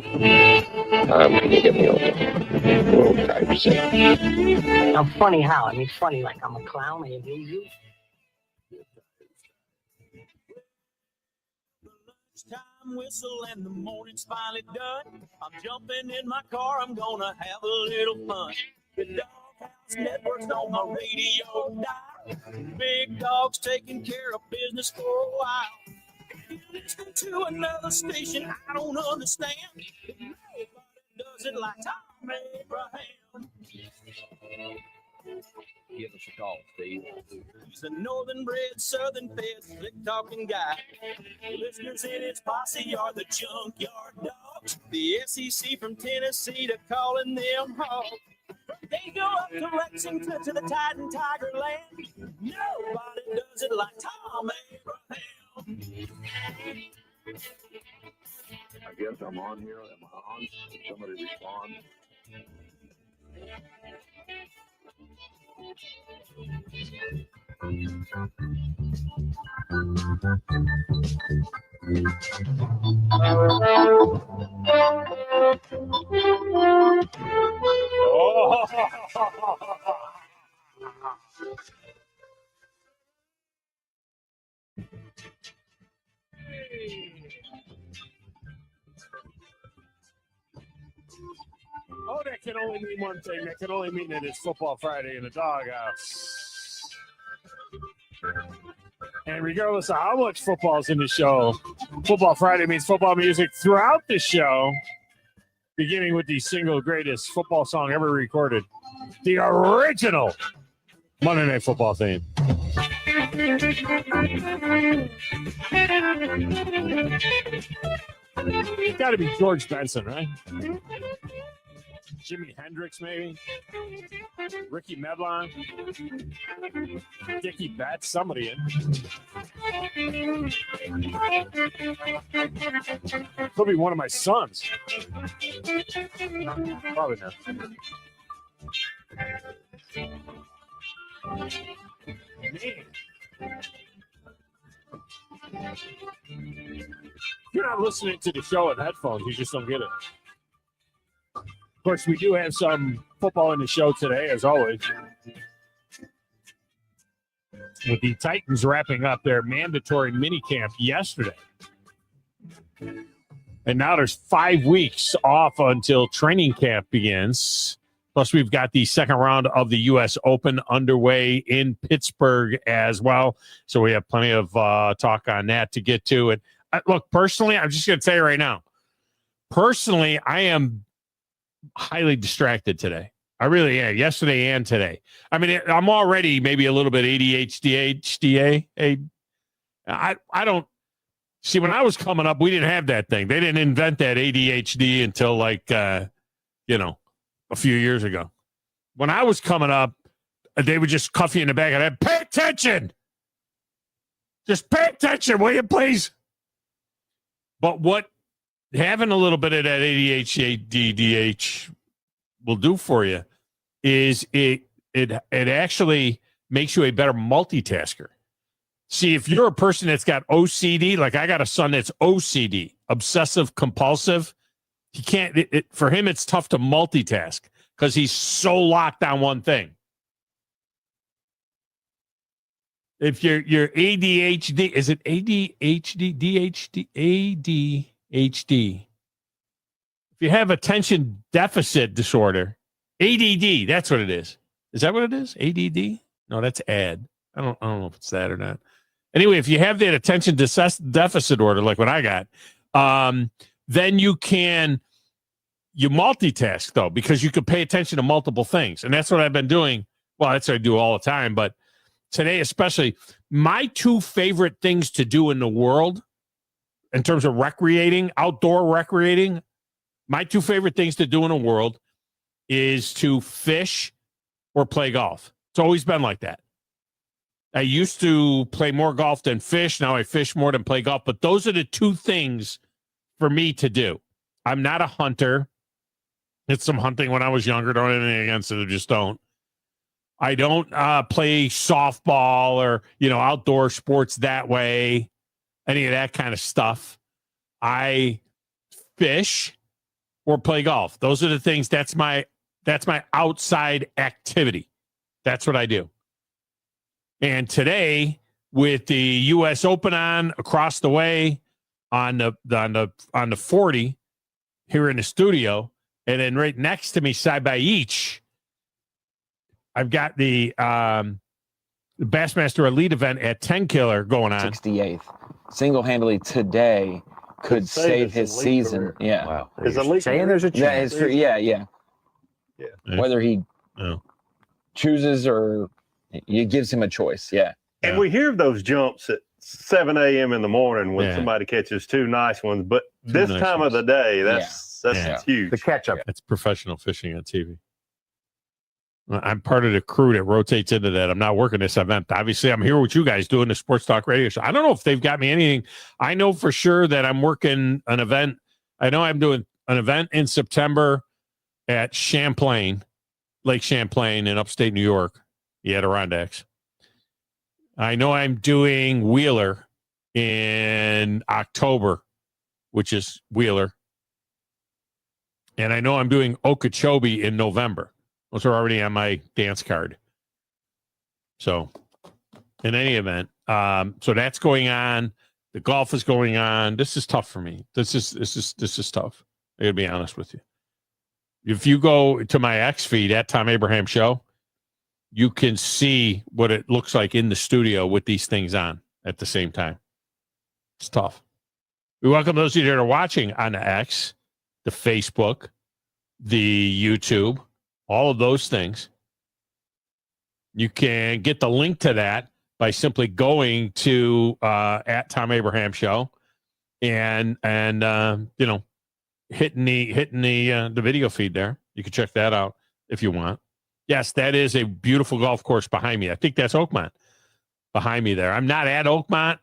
Can you get me over? Little typeset. I'm funny how? I mean, funny like I'm a clown. I amuse you. Lunchtime whistle and the morning's finally done. I'm jumping in my car. I'm gonna have a little fun. The Doghouse Network's on my radio dial. Big Dog's taking care of business for a while. You listen to another station I don't understand. Nobody does it like Thom Abraham. Give us a call, Steve. He's a northern-bred, southern-fed, slick-talking guy. Listeners in his posse are the junkyard dogs. The SEC from Tennessee to calling them hogs. They go up to Lexington to the Titan Tiger Land. Nobody does it like Thom Abraham. I guess I'm on here. Am I on? Somebody respond. Oh, that can only mean one thing. That can only mean that it's Football Friday in the Doghouse. And regardless of how much football's in the show, Football Friday means football music throughout the show, beginning with the single greatest football song ever recorded, the original Monday Night Football theme. It's got to be George Benson, right? Jimi Hendrix, maybe. Ricky Medlon. Dickie Betts, somebody in. Could be one of my sons. Probably not. If you're not listening to the show in headphones, you just don't get it. Of course, we do have some football in the show today, as always. With the Titans wrapping up their mandatory minicamp yesterday. And now there's 5 weeks off until training camp begins. Plus, we've got the second round of the U.S. Open underway in Pittsburgh as well. So we have plenty of talk on that to get to. And look, personally, I'm just going to tell you right now. Personally, I am highly distracted today. I really am. Yesterday and today. I mean, I'm already maybe a little bit ADHD. I don't see, when I was coming up, we didn't have that thing. They didn't invent that ADHD until like, a few years ago. When I was coming up, they would just cuff you in the back of the head. Pay attention. Just pay attention, will you please? But what having a little bit of that ADHD will do for you is it actually makes you a better multitasker. See, if you're a person that's got OCD, like I got a son that's OCD, obsessive compulsive, he can't, for him, it's tough to multitask because he's so locked on one thing. If your ADHD, is it ADHD, DHD, ADHD? If you have attention deficit disorder, ADD, that's what it is. Is that what it is? ADD? No, that's AD. I don't know if it's that or not. Anyway, if you have that attention deficit order, like what I got, then you multitask, though, because you can pay attention to multiple things. And that's what I've been doing. Well, that's what I do all the time. But today, especially, my two favorite things to do in the world, in terms of outdoor recreating, my two favorite things to do in the world is to fish or play golf. It's always been like that. I used to play more golf than fish. Now I fish more than play golf. But those are the two things for me to do. I'm not a hunter. Did some hunting when I was younger. Don't have anything against it. I just don't. I don't play softball or, outdoor sports that way. Any of that kind of stuff. I fish or play golf. Those are the things. That's my outside activity. That's what I do. And today, with the U.S. Open on across the way on the 40 here in the studio, and then right next to me, side by each, I've got the Bassmaster Elite event at 10 Killer going on. 68th. Single-handedly today could save his season. Career. Yeah. Wow. Is Elite saying there's a chance? Yeah. Whether he chooses or it gives him a choice. Yeah. And we hear those jumps at 7 a.m. in the morning when Yeah. somebody catches two nice ones. But Two this nice time ones. of the day, that's Yeah. huge. The catch up. That's professional fishing on TV. I'm part of the crew that rotates into that. I'm not working this event. Obviously, I'm here with you guys doing the Sports Talk Radio show. I don't know if they've got me anything. I know for sure that I'm working an event. I know I'm doing an event in September at Champlain, Lake Champlain in upstate New York, the Adirondacks. I know I'm doing Wheeler in October, which is Wheeler. And I know I'm doing Okeechobee in November. Those are already on my dance card. So, in any event, so that's going on. The golf is going on. This is tough for me. This is tough. I gotta be honest with you. If you go to my X feed at Thom Abraham Show, you can see what it looks like in the studio with these things on at the same time. It's tough. We welcome those of you that are watching on the X, the Facebook, the YouTube, all of those things. You can get the link to that by simply going to at Thom Abraham Show and hitting the video feed there. You can check that out if you want. Yes, that is a beautiful golf course behind me. I think that's Oakmont behind me there. I'm not at Oakmont.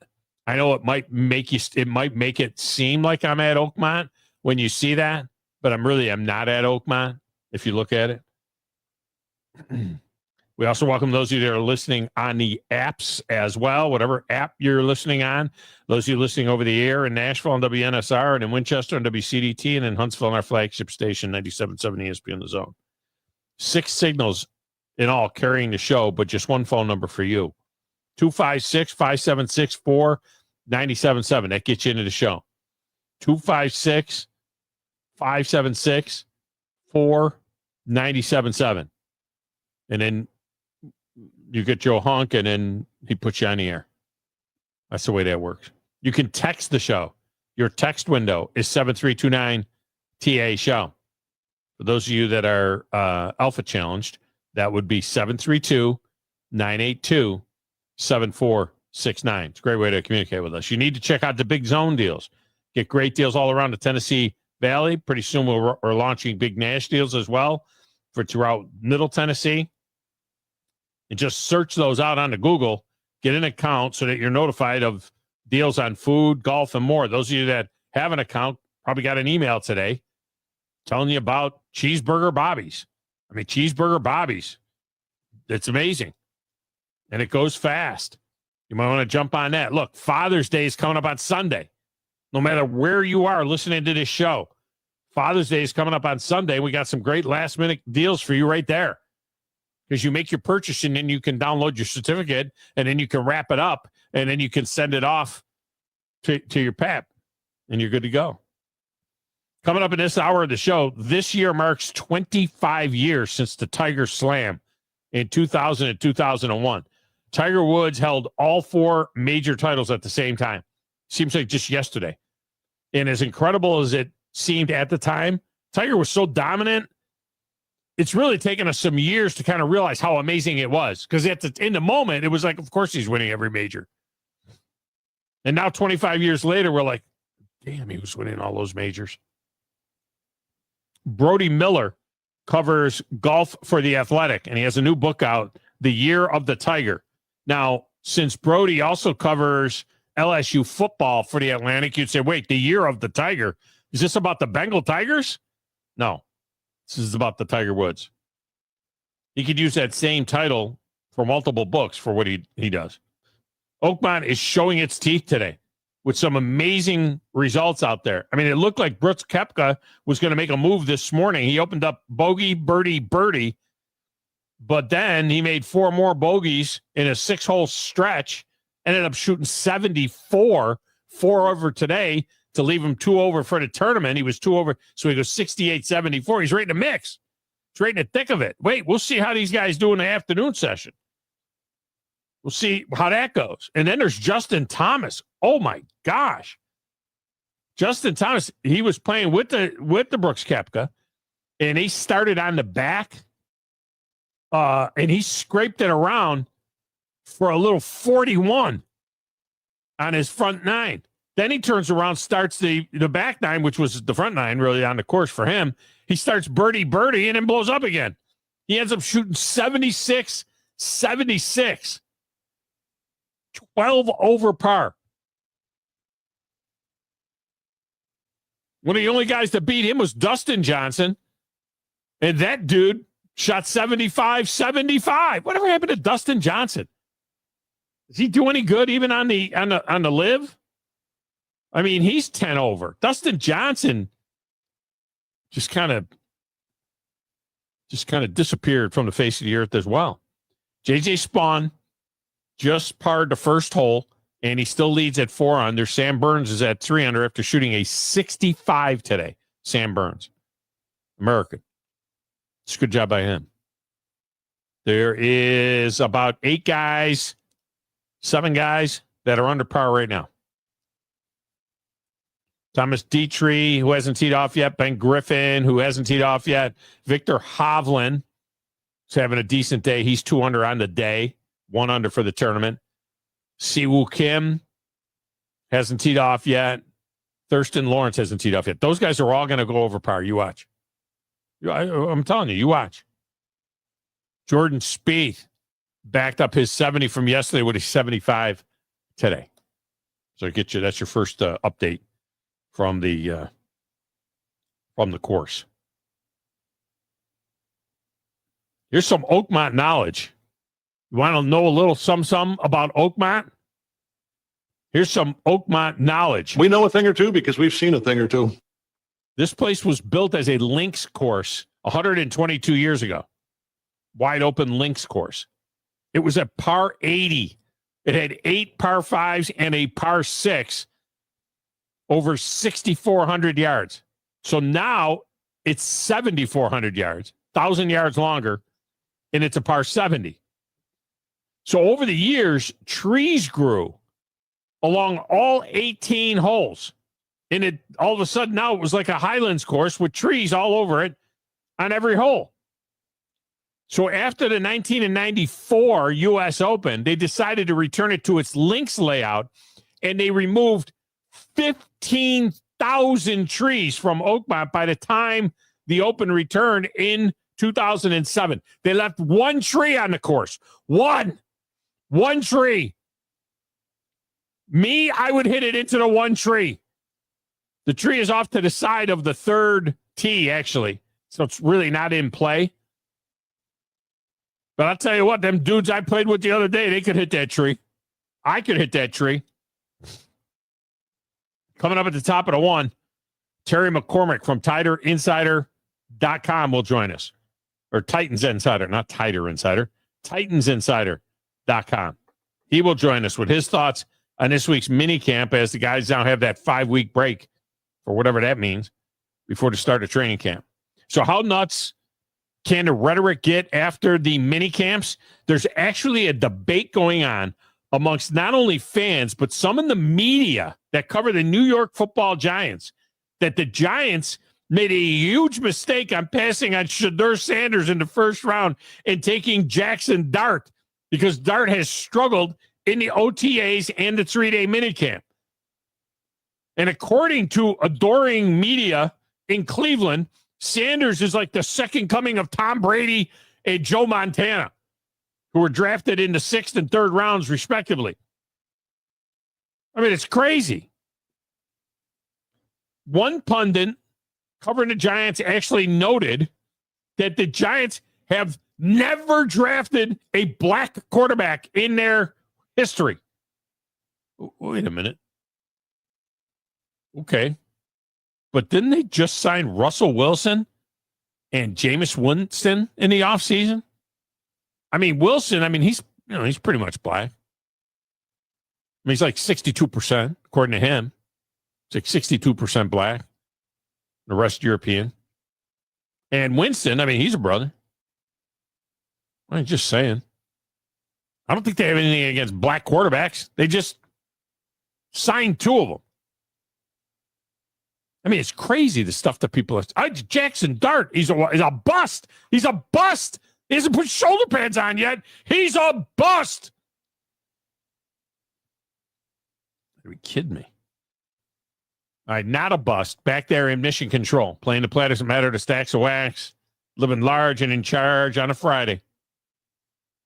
I know it might make it seem like I'm at Oakmont when you see that, but I'm not at Oakmont if you look at it. We also welcome those of you that are listening on the apps as well, whatever app you're listening on. Those of you listening over the air in Nashville on WNSR and in Winchester on WCDT and in Huntsville on our flagship station, 97.7 ESPN The Zone. 6 signals in all carrying the show, but just one phone number for you. 256-576-4977. That gets you into the show. 256-576-4977. And then you get Joe Hunk, and then he puts you on the air. That's the way that works. You can text the show. Your text window is 7329 TA show. For those of you that are alpha challenged, that would be 732-982-7469. It's a great way to communicate with us. You need to check out the Big Zone deals. Get great deals all around the Tennessee Valley. Pretty soon we're launching Big Nash deals as well for throughout Middle Tennessee. And just search those out on the Google. Get an account so that you're notified of deals on food, golf, and more. Those of you that have an account probably got an email today telling you about Cheeseburger Bobby's. Cheeseburger Bobby's. It's amazing. And it goes fast. You might want to jump on that. Look, Father's Day is coming up on Sunday. No matter where you are listening to this show, Father's Day is coming up on Sunday. We got some great last-minute deals for you right there. Because you make your purchase, and then you can download your certificate, and then you can wrap it up, and then you can send it off to your pap, and you're good to go. Coming up in this hour of the show, this year marks 25 years since the Tiger Slam in 2000 and 2001. Tiger Woods held all 4 major titles at the same time. Seems like just yesterday. And as incredible as it seemed at the time, Tiger was so dominant, it's really taken us some years to kind of realize how amazing it was. Because in the moment, it was like, of course he's winning every major. And now 25 years later, we're like, damn, he was winning all those majors. Brody Miller covers golf for The Athletic, and he has a new book out, The Year of the Tiger. Now, since Brody also covers LSU football for The Atlantic, you'd say, wait, The Year of the Tiger? Is this about the Bengal Tigers? No, this is about the Tiger Woods. He could use that same title for multiple books for what he does. Oakmont is showing its teeth today. with some amazing results out there. I mean, it looked like Brooks Koepka was going to make a move this morning. He opened up bogey, birdie, birdie, but then he made 4 more bogeys in a 6-hole stretch, ended up shooting 74, 4 over today to leave him 2 over for the tournament. He was 2 over, so he goes 68, 74. He's right in the mix. He's right in the thick of it. Wait, we'll see how these guys do in the afternoon session. We'll see how that goes. And then there's Justin Thomas. Oh my gosh. Justin Thomas, he was playing with the Brooks Koepka, and he started on the back. And he scraped it around for a little 41 on his front 9. Then he turns around, starts the back 9, which was the front 9 really on the course for him. He starts birdie, and then blows up again. He ends up shooting 76, 76. 12 over par. One of the only guys to beat him was Dustin Johnson. And that dude shot 75, 75. Whatever happened to Dustin Johnson? Does he do any good even on the live? I mean, he's 10 over. Dustin Johnson just kind of disappeared from the face of the earth as well. JJ Spawn just parred the first hole, and he still leads at 4 under. Sam Burns is at 3 under after shooting a 65 today. Sam Burns, American. It's a good job by him. There is about 7 guys that are under par right now. Thomas Dietrich, who hasn't teed off yet. Ben Griffin, who hasn't teed off yet. Victor Hovland is having a decent day. He's 2 under on the day. 1 under for the tournament. Siwoo Kim hasn't teed off yet. Thurston Lawrence hasn't teed off yet. Those guys are all going to go over par. You watch. I'm telling you, you watch. Jordan Spieth backed up his 70 from yesterday with a 75 today. So that's your first update from the course. Here's some Oakmont knowledge. You want to know a little some about Oakmont? Here's some Oakmont knowledge. We know a thing or two because we've seen a thing or two. This place was built as a links course 122 years ago. Wide open links course. It was a par 80. It had 8 par 5s and a par 6 over 6,400 yards. So now it's 7,400 yards, 1,000 yards longer, and it's a par 70. So over the years, trees grew along all 18 holes. And it all of a sudden now it was like a Highlands course with trees all over it on every hole. So after the 1994 U.S. Open, they decided to return it to its links layout, and they removed 15,000 trees from Oakmont by the time the Open returned in 2007. They left 1 tree on the course. One tree. Me, I would hit it into the 1 tree. The tree is off to the side of the 3rd tee, actually. So it's really not in play. But I'll tell you what, them dudes I played with the other day, they could hit that tree. I could hit that tree. Coming up at the top of the 1, Terry McCormack from TigerInsider.com will join us. Or Titans Insider, not Tiger Insider. TitansInsider.com. He will join us with his thoughts on this week's mini camp as the guys now have that 5-week break, or whatever that means, before the start of training camp. So how nuts can the rhetoric get after the mini camps? There's actually a debate going on amongst not only fans, but some in the media that cover the New York Football Giants, that the Giants made a huge mistake on passing on Shedeur Sanders in the first round and taking Jackson Dart, because Dart has struggled in the OTAs and the 3-day minicamp. And according to adoring media in Cleveland, Sanders is like the second coming of Tom Brady and Joe Montana, who were drafted in the 6th and 3rd rounds, respectively. I mean, it's crazy. One pundit covering the Giants actually noted that the Giants have never drafted a black quarterback in their history. Wait a minute. Okay. But didn't they just sign Russell Wilson and Jameis Winston in the offseason? I mean, Wilson, he's pretty much black. He's like 62%, according to him. It's like 62% black. The rest European. And Winston, he's a brother. I'm just saying. I don't think they have anything against black quarterbacks. They just signed 2 of them. It's crazy the stuff that people are. Jackson Dart, he's a bust. He's a bust. He hasn't put shoulder pads on yet. He's a bust. Are you kidding me? All right, not a bust. Back there in mission control, playing the play doesn't matter to stacks of wax, living large and in charge on a Friday.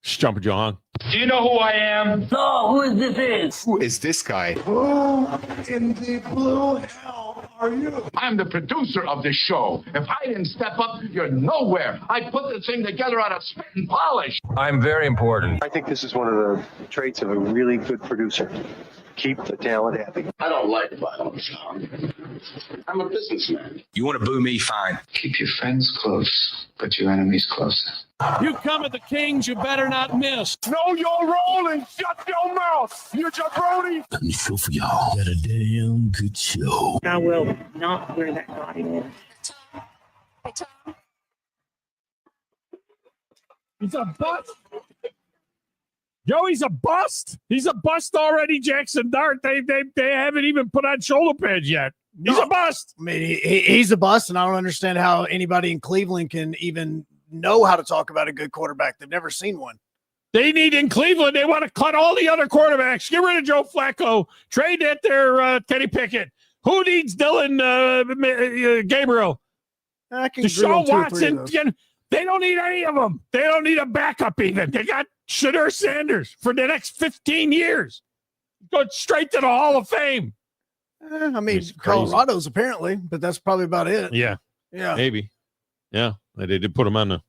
Jumping John. Do you know who I am? No, who is this? Who is this guy? Who in the blue hell are you? I'm the producer of this show. If I didn't step up, you're nowhere. I put this thing together out of spit and polish. I'm very important. I think this is one of the traits of a really good producer. Keep the talent happy. I don't like violence. I'm a businessman. You want to boo me? Fine. Keep your friends close, but your enemies closer. You come at the Kings, you better not miss. Know your role and shut your mouth. You're just Brody. Let me show for y'all. Got a damn good show. I will not wear that naughty one. He's a bust. Joey's a bust. He's a bust already, Jackson Dart. They haven't even put on shoulder pads yet. He's a bust. He's a bust, and I don't understand how anybody in Cleveland can even know how to talk about a good quarterback. They've never seen one. They need in Cleveland. They want to cut all the other quarterbacks. Get rid of Joe Flacco. Trade that there Kenny Pickett. Who needs Dylan Gabriel? Deshaun Watson. They don't need any of them. They don't need a backup even. They got Shadur Sanders for the next 15 years. Go straight to the Hall of Fame. Colorado's apparently, but that's probably about it. Yeah. Maybe. Yeah. They did put him on the.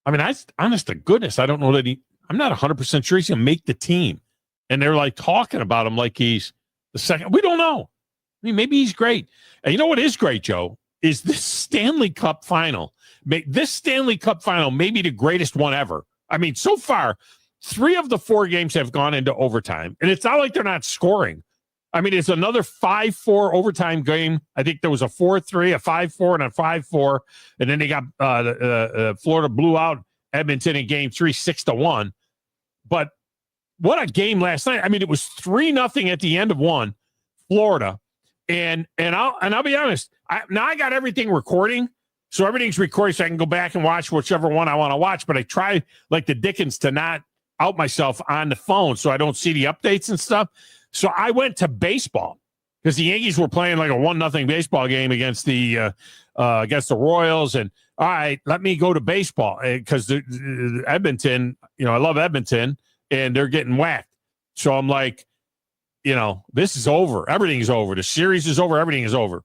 Honest to goodness, I don't know that I'm not 100% sure he's going to make the team. And they're like talking about him like he's the second. We don't know. Maybe he's great. And you know what is great, Joe, is this Stanley Cup final. This Stanley Cup final may be the greatest one ever. So far, 3 of the 4 games have gone into overtime. And it's not like they're not scoring. It's another 5-4 overtime game. I think there was a 4-3, a 5-4, and a 5-4. And then they got Florida blew out Edmonton in game 3, 6-1. But what a game last night. It was 3-0 at the end of one, Florida. And I'll be honest. I got everything recording. So everything's recorded so I can go back and watch whichever one I want to watch. But I try like the Dickens to not out myself on the phone so I don't see the updates and stuff. So I went to baseball because the Yankees were playing like a 1-0 baseball game against the Royals. And all right, let me go to baseball because Edmonton, I love Edmonton and they're getting whacked. So I'm like, this is over. Everything's over. The series is over. Everything is over.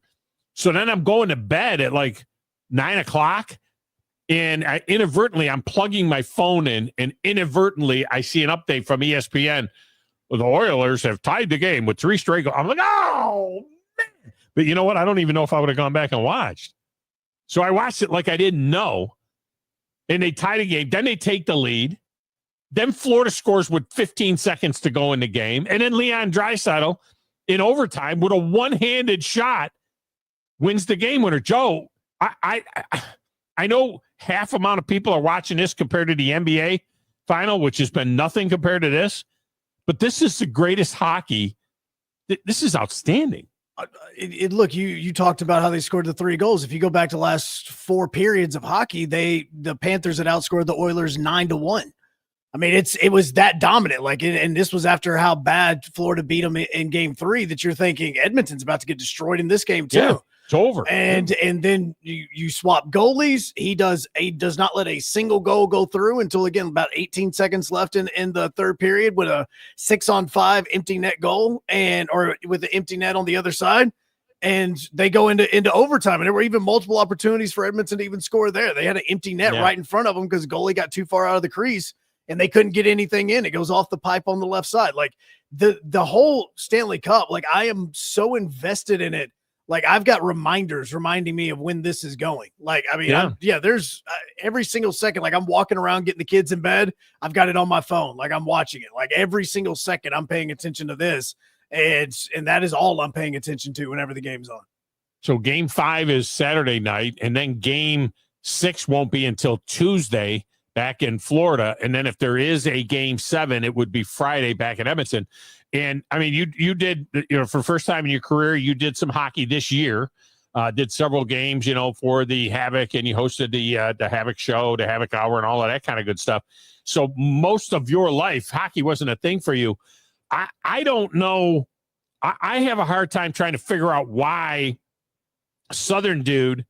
So then I'm going to bed at like 9:00 and I'm plugging my phone in and inadvertently I see an update from ESPN. The Oilers have tied the game with 3 straight goals. I'm like, oh, man. But you know what? I don't even know if I would have gone back and watched. So I watched it like I didn't know. And they tie the game. Then they take the lead. Then Florida scores with 15 seconds to go in the game. And then Leon Draisaitl in overtime with a one-handed shot wins the game winner. Joe, I know half amount of people are watching this compared to the NBA final, which has been nothing compared to this. But this is the greatest hockey. This is outstanding. Look, you talked about how they scored the 3 goals. If you go back to the last 4 periods of hockey, the Panthers had outscored the Oilers 9-1. It was that dominant. And this was after how bad Florida beat them in game 3 that you're thinking Edmonton's about to get destroyed in this game too. Yeah, it's over. And then you swap goalies. He does not let a single goal go through until again about 18 seconds left in the third period with a 6-on-5 empty net goal or with the empty net on the other side. And they go into overtime, and there were even multiple opportunities for Edmonton to even score there. They had an empty net right in front of them because goalie got too far out of the crease. and they couldn't get anything in. It goes off the pipe on the left side. Like the whole Stanley Cup, like I am so invested in it. Like I've got reminders reminding me of when this is going. Like, I mean, there's every single second, like I'm walking around getting the kids in bed. I've got it on my phone. Like I'm watching it. Like every single second I'm paying attention to this. And that is all I'm paying attention to whenever the game's on. So game 5 is Saturday night, and then game 6 won't be until Tuesday back in Florida. And then if there is a game 7, it would be Friday back in Edmonton. And I mean, you did, for the first time in your career, you did some hockey this year, did several games, for the Havoc, and you hosted the Havoc show, the Havoc Hour, and all of that kind of good stuff. So most of your life, hockey wasn't a thing for you. I don't know. I have a hard time trying to figure out why Southern dude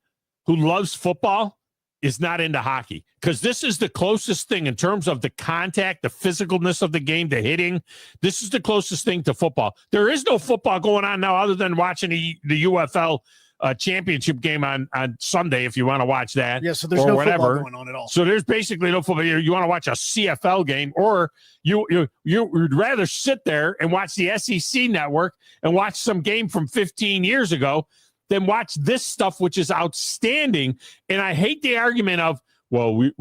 who loves football is not into hockey, because this is the closest thing in terms of the contact, the physicalness of the game, the hitting. This is the closest thing to football. There is no football going on now other than watching the UFL championship game on Sunday if you want to watch that. Yeah, so there's no football going on at all. So there's basically no football. You want to watch a CFL game, or you'd rather sit there and watch the SEC network and watch some game from 15 years ago than watch this stuff, which is outstanding. And I hate the argument of, well, we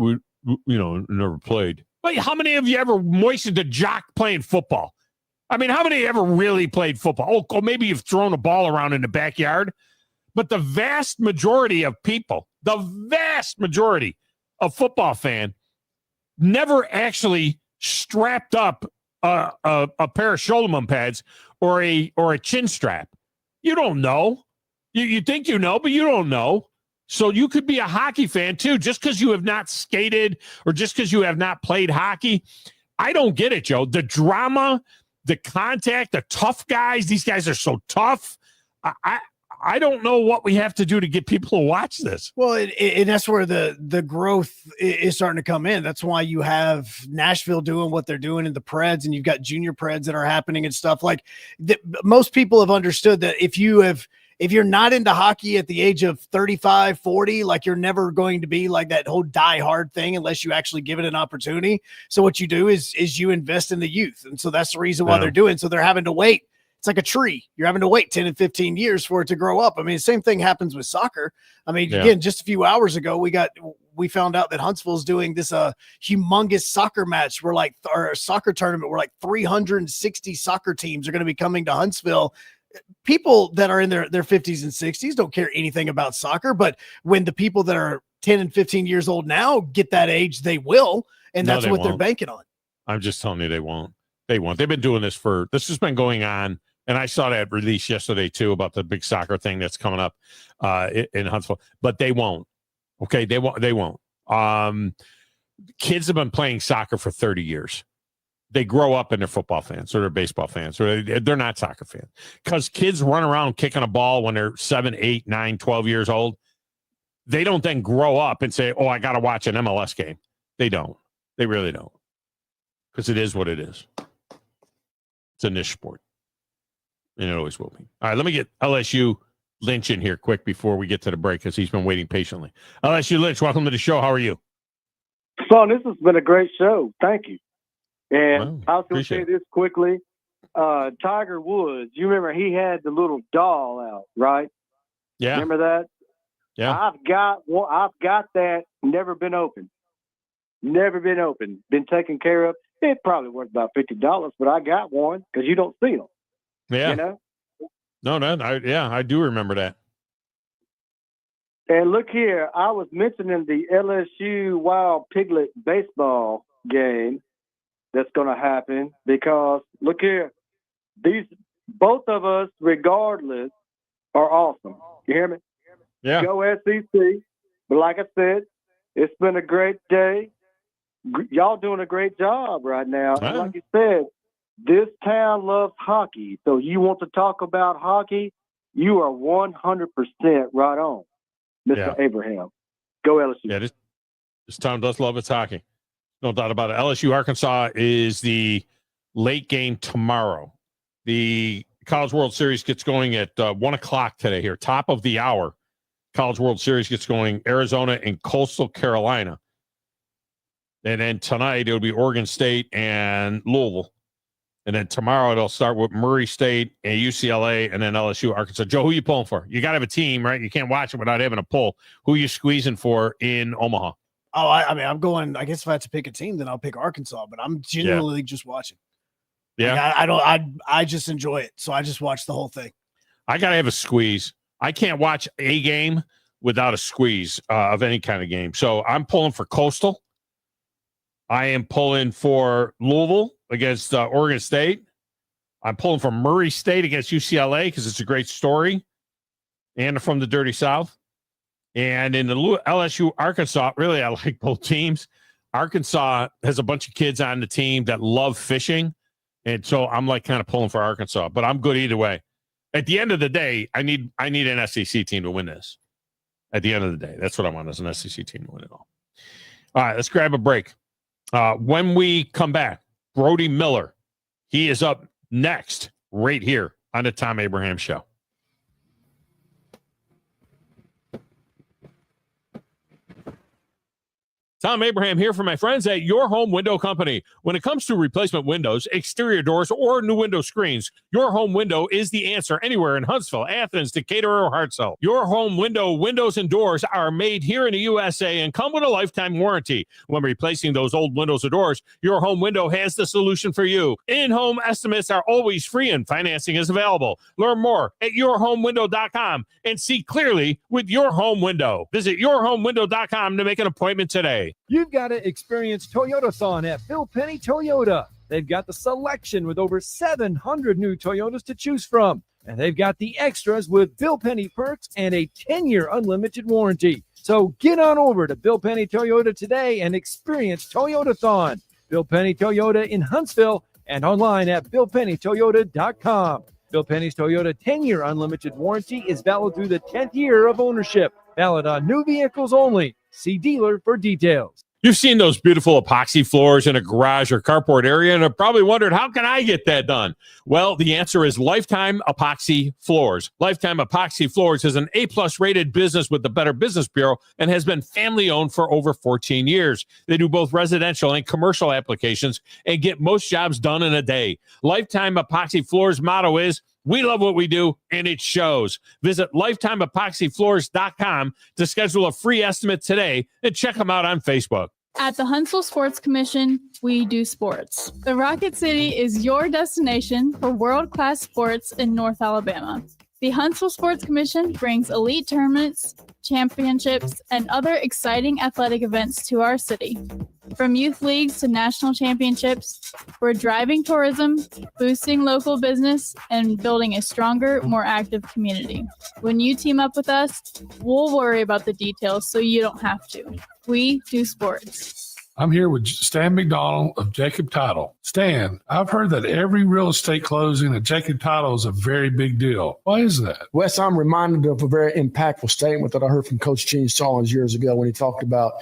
never played. But how many of you ever moistened a jock playing football? I mean, how many ever really played football? Oh, maybe you've thrown a ball around in the backyard. But the vast majority of people, the vast majority of football fan, never actually strapped up a pair of shoulder pads or a chin strap. You don't know. You think you know, but you don't know. So you could be a hockey fan too, just because you have not skated or just because you have not played hockey. I don't get it, Joe. The drama, the contact, the tough guys. These guys are so tough. I don't know what we have to do to get people to watch this. Well, and that's where the growth is starting to come in. That's why you have Nashville doing what they're doing in the Preds, and you've got junior Preds that are happening and stuff like that. Most people have understood that if you're not into hockey at the age of 35, 40, like you're never going to be like that whole die hard thing unless you actually give it an opportunity. So what you do is you invest in the youth. And so that's the reason why they're doing. So they're having to wait. It's like a tree. You're having to wait 10 and 15 years for it to grow up. I mean, the same thing happens with soccer. I mean, again, just a few hours ago, we found out that Huntsville's doing this humongous soccer match. Or a soccer tournament where like 360 soccer teams are going to be coming to Huntsville. People that are in their 50s and 60s don't care anything about soccer, but when the people that are 10 and 15 years old now get that age, they will, and that's what they're banking on. I'm just telling you, they won't. They won't. They've been doing this this has been going on, and I saw that release yesterday too about the big soccer thing that's coming up in Huntsville, but they won't. Okay, they won't. Kids have been playing soccer for 30 years. They grow up and they're football fans or they're baseball fans or they're not soccer fans, because kids run around kicking a ball when they're 7, 8, 9, 12 years old. They don't then grow up and say, oh, I got to watch an MLS game. They don't. They really don't, because it is what it is. It's a niche sport, and it always will be. All right, let me get LSU Lynch in here quick before we get to the break, because he's been waiting patiently. LSU Lynch, welcome to the show. How are you? Son, this has been a great show. Thank you. And I was going to say this quickly. Tiger Woods, you remember he had the little doll out, right? Yeah. Remember that? Yeah. I've got that. Never been open. Been taken care of. It probably worth about $50, but I got one because you don't see them. Yeah. You know? No, I do remember that. And look here, I was mentioning the LSU Wild Piglet baseball game that's going to happen, because look here, both of us, regardless, are awesome. You hear me? Yeah. Go SEC. But like I said, it's been a great day. Y'all doing a great job right now. And like you said, this town loves hockey. So you want to talk about hockey, you are 100% right on, Mr. Abraham. Go LSU. Yeah, this town does love its hockey. No doubt about it. LSU Arkansas is the late game tomorrow. The College World Series gets going at 1 o'clock today here. Top of the hour. College World Series gets going. Arizona and Coastal Carolina. And then tonight it'll be Oregon State and Louisville. And then tomorrow it'll start with Murray State and UCLA and then LSU, Arkansas. Joe, who you pulling for? You got to have a team, right? You can't watch it without having a pull. Who you squeezing for in Omaha? Oh, I mean, I'm going. I guess if I had to pick a team, then I'll pick Arkansas. But I'm genuinely just watching. Yeah, like, I just enjoy it, so I just watch the whole thing. I gotta have a squeeze. I can't watch a game without a squeeze of any kind of game. So I'm pulling for Coastal. I am pulling for Louisville against Oregon State. I'm pulling for Murray State against UCLA because it's a great story, and from the Dirty South. And in the LSU Arkansas, really, I like both teams. Arkansas has a bunch of kids on the team that love fishing. And so I'm like kind of pulling for Arkansas, but I'm good either way. At the end of the day, I need an SEC team to win this. At the end of the day, that's what I want, is an SEC team to win it all. All right, let's grab a break. When we come back, Brody Miller, he is up next right here on the Thom Abraham Show. Thom Abraham here for my friends at Your Home Window Company. When it comes to replacement windows, exterior doors, or new window screens, Your Home Window is the answer anywhere in Huntsville, Athens, Decatur, or Hartselle. Your Home Window windows and doors are made here in the USA and come with a lifetime warranty. When replacing those old windows or doors, Your Home Window has the solution for you. In-home estimates are always free and financing is available. Learn more at yourhomewindow.com and see clearly with Your Home Window. Visit yourhomewindow.com to make an appointment today. You've got to experience Toyotathon at Bill Penny Toyota. They've got the selection with over 700 new Toyotas to choose from. And they've got the extras with Bill Penny perks and a 10-year unlimited warranty. So get on over to Bill Penny Toyota today and experience Toyotathon. Bill Penny Toyota in Huntsville and online at BillPennyToyota.com. Bill Penny's Toyota 10-year unlimited warranty is valid through the 10th year of ownership. Valid on new vehicles only. See dealer for details. You've seen those beautiful epoxy floors in a garage or carport area and have probably wondered, how can I get that done? Well, the answer is Lifetime Epoxy Floors. Lifetime Epoxy Floors is an A-plus rated business with the Better Business Bureau and has been family-owned for over 14 years. They do both residential and commercial applications and get most jobs done in a day. Lifetime Epoxy Floors' motto is, we love what we do, and it shows. Visit LifetimeEpoxyFloors.com to schedule a free estimate today and check them out on Facebook. At the Huntsville Sports Commission, we do sports. The Rocket City is your destination for world-class sports in North Alabama. The Huntsville Sports Commission brings elite tournaments, championships, and other exciting athletic events to our city. From youth leagues to national championships, we're driving tourism, boosting local business, and building a stronger, more active community. When you team up with us, we'll worry about the details so you don't have to. We do sports. I'm here with Stan McDonald of Jacob Title. Stan, I've heard that every real estate closing at Jacob Title is a very big deal. Why is that? Wes, I'm reminded of a very impactful statement that I heard from Coach Gene Stallings years ago when he talked about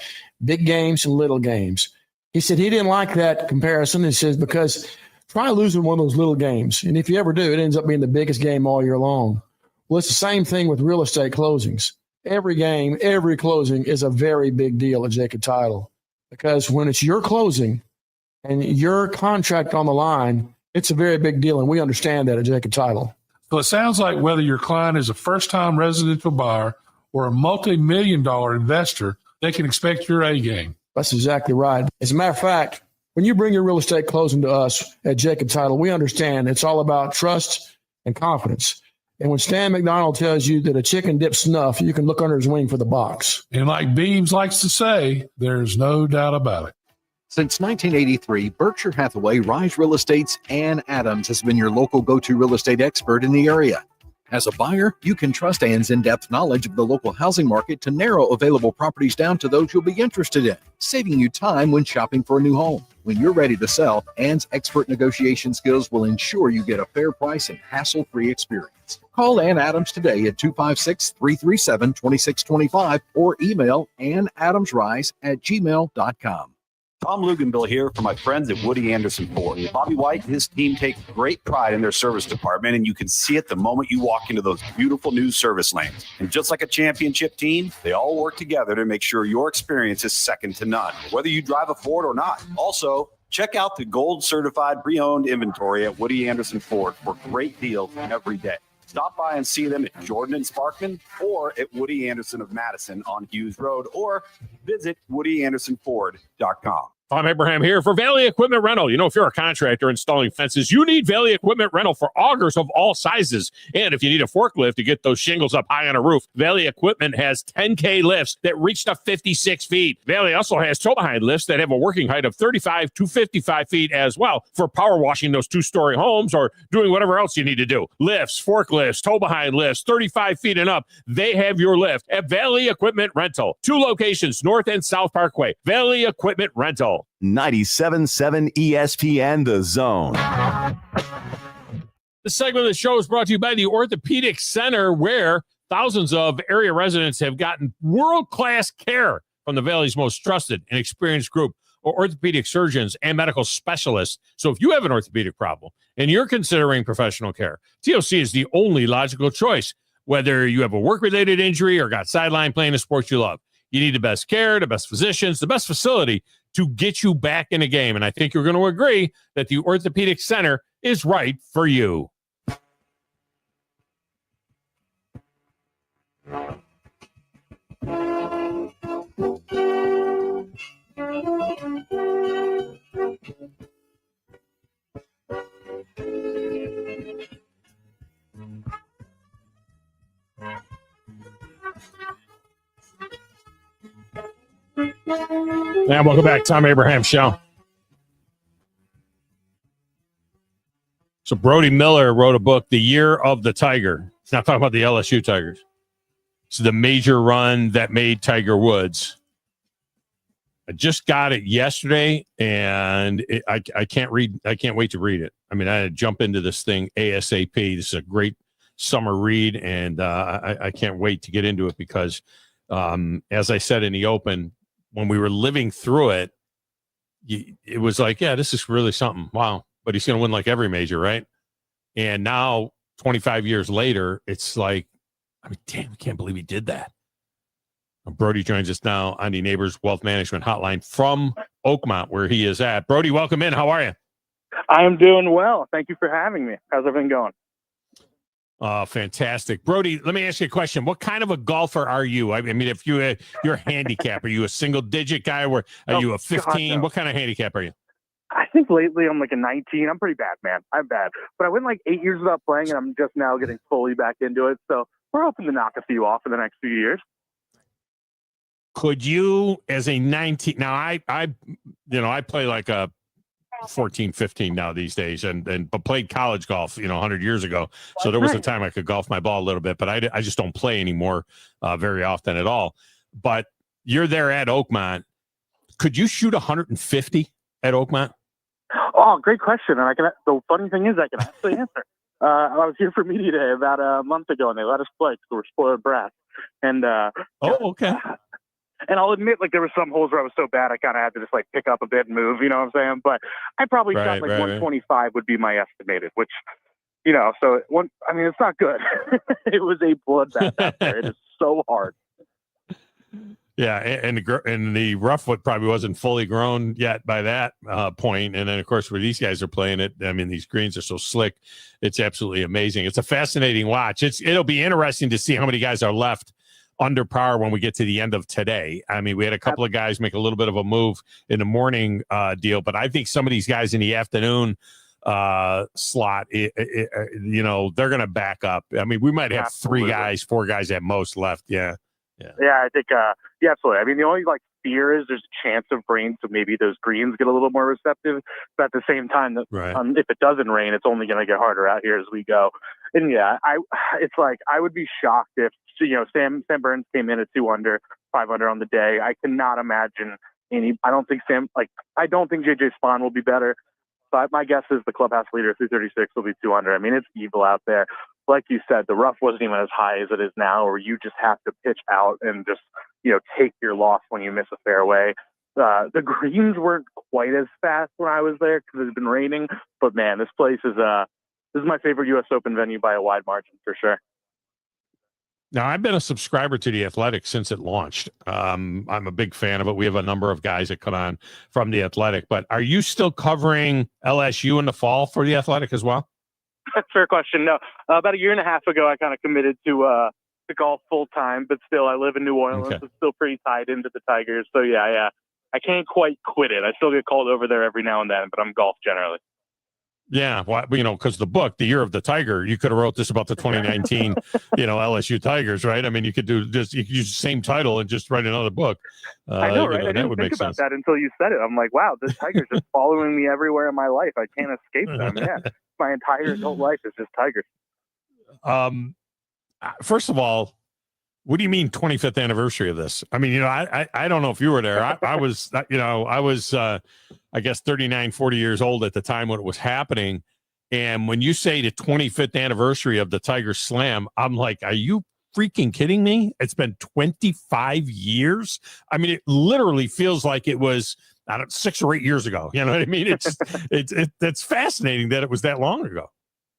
big games and little games. He said he didn't like that comparison. He says, because try losing one of those little games. And if you ever do, it ends up being the biggest game all year long. Well, it's the same thing with real estate closings. Every game, every closing is a very big deal at Jacob Title. Because when it's your closing and your contract on the line, it's a very big deal, and we understand that at Jacob Title. So it sounds like whether your client is a first-time residential buyer or a multi-million-dollar investor, they can expect your A game. That's exactly right. As a matter of fact, when you bring your real estate closing to us at Jacob Title, we understand it's all about trust and confidence. And when Stan McDonald tells you that a chicken dips snuff, you can look under his wing for the box. And like Beams likes to say, there's no doubt about it. Since 1983, Berkshire Hathaway Rise Real Estate's Ann Adams has been your local go-to real estate expert in the area. As a buyer, you can trust Ann's in-depth knowledge of the local housing market to narrow available properties down to those you'll be interested in, saving you time when shopping for a new home. When you're ready to sell, Ann's expert negotiation skills will ensure you get a fair price and hassle-free experience. Call Ann Adams today at 256-337-2625 or email annadamsrise@gmail.com. Thom Luganville here for my friends at Woody Anderson Ford. Bobby White and his team take great pride in their service department, and you can see it the moment you walk into those beautiful new service lanes. And just like a championship team, they all work together to make sure your experience is second to none, whether you drive a Ford or not. Also, check out the gold certified pre-owned inventory at Woody Anderson Ford for great deals every day. Stop by and see them at Jordan and Sparkman or at Woody Anderson of Madison on Hughes Road, or visit WoodyAndersonFord.com. I'm Abraham here for Valley Equipment Rental. You know, if you're a contractor installing fences, you need Valley Equipment Rental for augers of all sizes. And if you need a forklift to get those shingles up high on a roof, Valley Equipment has 10K lifts that reach to 56 feet. Valley also has tow-behind lifts that have a working height of 35 to 55 feet as well for power washing those two-story homes or doing whatever else you need to do. Lifts, forklifts, tow-behind lifts, 35 feet and up. They have your lift at Valley Equipment Rental. 2 locations, North and South Parkway. Valley Equipment Rental. 97.7 ESPN The Zone. This segment of the show is brought to you by the Orthopedic Center, where thousands of area residents have gotten world-class care from the Valley's most trusted and experienced group of orthopedic surgeons and medical specialists. So if you have an orthopedic problem and you're considering professional care, TOC is the only logical choice. Whether you have a work-related injury or got sidelined playing a sport you love, you need the best care, the best physicians, the best facility to get you back in a game. And I think you're going to agree that the Orthopedic Center is right for you. And welcome back, Thom Abraham Show. So Brody Miller wrote a book, The Year of the Tiger. He's not talking about the LSU Tigers. It's the major run that made Tiger Woods. I just got it yesterday, and I can't read. I can't wait to read it. I mean, I had to jump into this thing ASAP. This is a great summer read, and I can't wait to get into it because, as I said in the open, when we were living through it, it was like, yeah, this is really something. Wow. But he's going to win like every major, right? And now, 25 years later, it's like, I mean, damn, I can't believe he did that. Brody joins us now on the Neighbors Wealth Management Hotline from Oakmont, where he is at. Brody, welcome in. How are you? I am doing well. Thank you for having me. How's everything going? Fantastic. Brody, let me ask you a question. What kind of a golfer are you? I mean, if you're a handicap, are you a single digit guy? Or are you a 15? God, no. What kind of handicap are you? I think lately I'm like a 19. I'm pretty bad, man. I'm bad. But I went like 8 years without playing, and I'm just now getting fully back into it. So we're hoping to knock a few off in the next few years. Could you, as a 19, now I play like a 14, 15 now these days, but played college golf, 100 years ago. So there was a time I could golf my ball a little bit, but I just don't play anymore very often at all. But you're there at Oakmont. Could you shoot 150 at Oakmont? Oh, great question. And the funny thing is I can actually answer. I was here for media day about a month ago, and they let us play because we're spoiled brats. And okay. And I'll admit, like, there were some holes where I was so bad I kind of had to just, like, pick up a bit and move, you know what I'm saying? But I probably shot, 125 would be my estimated, which, so, it's not good. It was a bloodbath out there. It is so hard. Yeah, and the rough foot probably wasn't fully grown yet by that point. And then, of course, where these guys are playing it, I mean, these greens are so slick. It's absolutely amazing. It's a fascinating watch. It'll be interesting to see how many guys are left under par when we get to the end of today. I mean, we had a couple of guys make a little bit of a move in the morning deal, but I think some of these guys in the afternoon slot, they're going to back up. I mean, we might have Absolutely. 4 guys at most left. Yeah. I think, absolutely. I mean, the only fear is there's a chance of rain, so maybe those greens get a little more receptive. But at the same time, if it doesn't rain, it's only going to get harder out here as we go. And it's like I would be shocked if Sam Burns came in at 2 under, 5 under on the day. I cannot imagine any. I don't think JJ Spawn will be better. But my guess is the clubhouse leader 336 will be 2 under. I mean, it's evil out there. Like you said, the rough wasn't even as high as it is now, where you just have to pitch out and just, take your loss when you miss a fairway. The greens weren't quite as fast when I was there because it's been raining. But man, this place is my favorite U.S. Open venue by a wide margin for sure. Now, I've been a subscriber to the Athletic since it launched. I'm a big fan of it. We have a number of guys that come on from the Athletic. But are you still covering LSU in the fall for the Athletic as well? Fair question. No, about a year and a half ago, I kind of committed to golf full time. But still, I live in New Orleans. Okay. It's still pretty tied into the Tigers. So yeah, I can't quite quit it. I still get called over there every now and then, but I'm golf generally. Yeah, well, because the book, The Year of the Tiger, you could have wrote this about the 2019, LSU Tigers, right? I mean, you could use the same title and just write another book. I know, right? I that didn't would think make about sense. that until you said it. I'm like, wow, this Tiger's just following me everywhere in my life. I can't escape them. Yeah, my entire adult life is just Tigers. First of all, what do you mean 25th anniversary of this? I mean, I don't know if you were there. I was, I guess 39, 40 years old at the time when it was happening. And when you say the 25th anniversary of the Tiger Slam, I'm like, are you freaking kidding me? It's been 25 years. I mean, it literally feels like it was, 6 or 8 years ago. You know what I mean? It's fascinating that it was that long ago.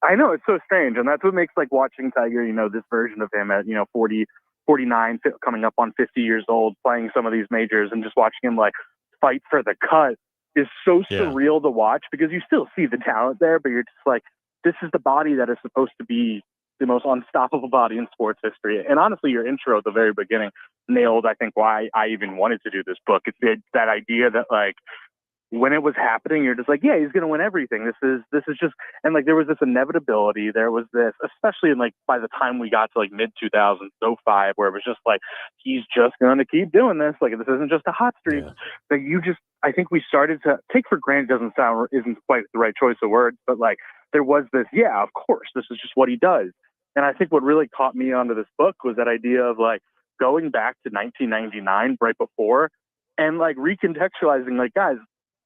I know, it's so strange. And that's what makes like watching Tiger, this version of him at, 40, 49, coming up on 50 years old, playing some of these majors and just watching him like fight for the cut is so surreal to watch because you still see the talent there, but you're just like, this is the body that is supposed to be the most unstoppable body in sports history. And honestly, your intro at the very beginning nailed, I think, why I even wanted to do this book. It's that idea that like, when it was happening, you're just like, yeah, he's going to win everything. This is just, and like, there was this inevitability. There was this, especially in like, by the time we got to like mid 2000s, 05, where it was just like, he's just going to keep doing this. Like, this isn't just a hot streak. That I think we started to take for granted isn't quite the right choice of words, but like, there was this, yeah, of course, this is just what he does. And I think what really caught me onto this book was that idea of like going back to 1999, right before, and like recontextualizing, like, guys,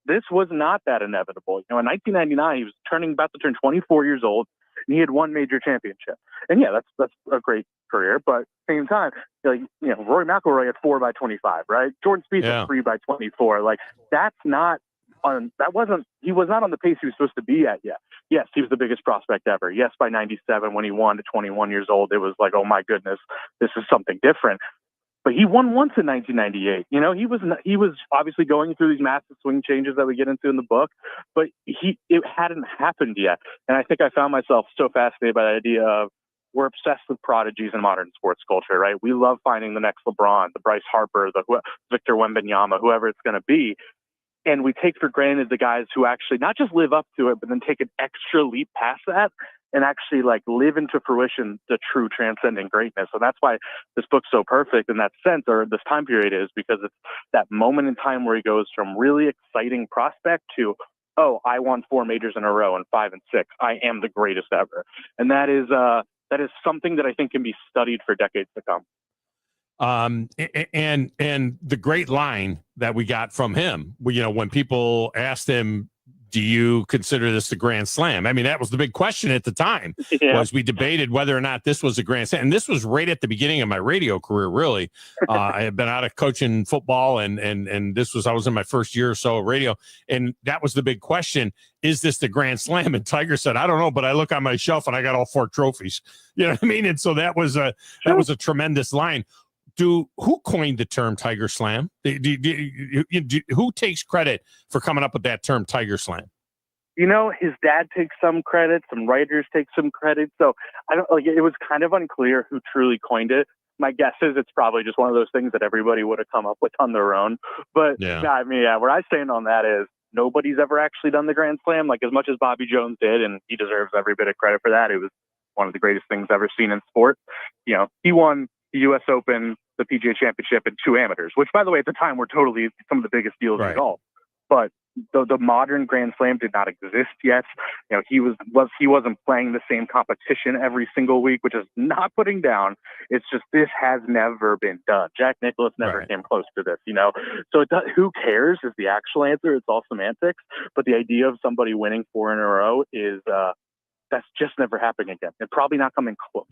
this was not that inevitable. In 1999, he was about to turn 24 years old, and he had won major championship. And yeah, that's a great career. But at the same time, Rory McIlroy had 4 by 25, right? Jordan Spieth had 3 by 24. Like he was not on the pace he was supposed to be at yet. Yes, he was the biggest prospect ever. Yes, by 97, when he won at 21 years old, it was like, oh my goodness, this is something different. But he won once in 1998. He was obviously going through these massive swing changes that we get into in the book, but it hadn't happened yet. And I think I found myself so fascinated by the idea of we're obsessed with prodigies in modern sports culture, right? We love finding the next LeBron, the Bryce Harper, the Victor Wembanyama, whoever it's going to be. And we take for granted the guys who actually not just live up to it, but then take an extra leap past that and actually like live into fruition the true transcendent greatness. So that's why this book's so perfect in that sense, or this time period is, because it's that moment in time where he goes from really exciting prospect to, oh, I won 4 majors in a row and 5 and 6. I am the greatest ever. And that is something that I think can be studied for decades to come. And the great line that we got from him, when people asked him, do you consider this the Grand Slam? I mean, that was the big question at the time. Was we debated whether or not this was a Grand Slam. And this was right at the beginning of my radio career, really. I had been out of coaching football, and I was in my first year or so of radio. And that was the big question. Is this the Grand Slam? And Tiger said, I don't know, but I look on my shelf and I got all 4 trophies. You know what I mean? And so that was a tremendous line. Who coined the term Tiger Slam? Who takes credit for coming up with that term Tiger Slam? His dad takes some credit. Some writers take some credit. So it was kind of unclear who truly coined it. My guess is it's probably just one of those things that everybody would have come up with on their own. But where I stand on that is nobody's ever actually done the Grand Slam. Like, as much as Bobby Jones did, and he deserves every bit of credit for that. It was one of the greatest things ever seen in sports. He won the U.S. Open, the PGA Championship, and 2 amateurs, which, by the way, at the time were totally some of the biggest deals in golf. But the modern Grand Slam did not exist yet. He wasn't playing the same competition every single week, which is not putting down. It's just, this has never been done. Jack Nicklaus never came close to this. So who cares is the actual answer. It's all semantics. But the idea of somebody winning 4 in a row is that's just never happening again. And probably not coming close.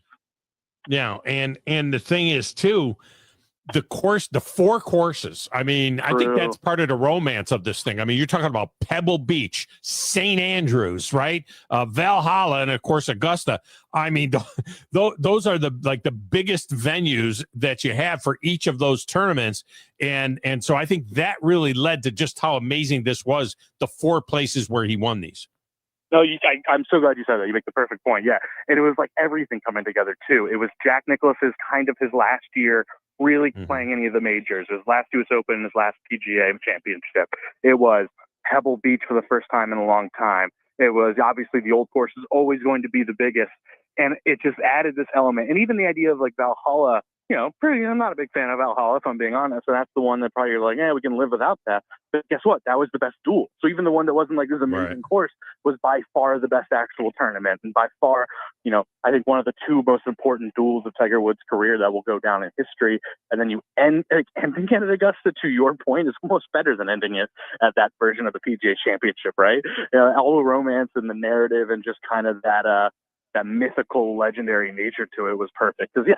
Yeah, and the thing is too, the course, the 4 courses. I mean, I think that's part of the romance of this thing. I mean, you're talking about Pebble Beach, St. Andrews, right? Valhalla, and of course Augusta. I mean, those are the biggest venues that you have for each of those tournaments, and so I think that really led to just how amazing this was. The 4 places where he won these. No, I'm so glad you said that. You make the perfect point. Yeah, and it was like everything coming together too. It was Jack Nicklaus's kind of his last year really playing any of the majors. It was last US Open, his last PGA Championship. It was Pebble Beach for the first time in a long time. It was obviously the old course is always going to be the biggest, and it just added this element. And even the idea of like Valhalla, I'm not a big fan of Valhalla, if I'm being honest. And that's the one that probably you're like, we can live without that. But guess what? That was the best duel. So even the one that wasn't like this amazing course was by far the best actual tournament. And by far, I think one of the 2 most important duels of Tiger Woods' career that will go down in history. And then you ending it at Augusta, to your point, is almost better than ending it at that version of the PGA Championship, right? All the romance and the narrative and just kind of that mythical, legendary nature to it was perfect. Because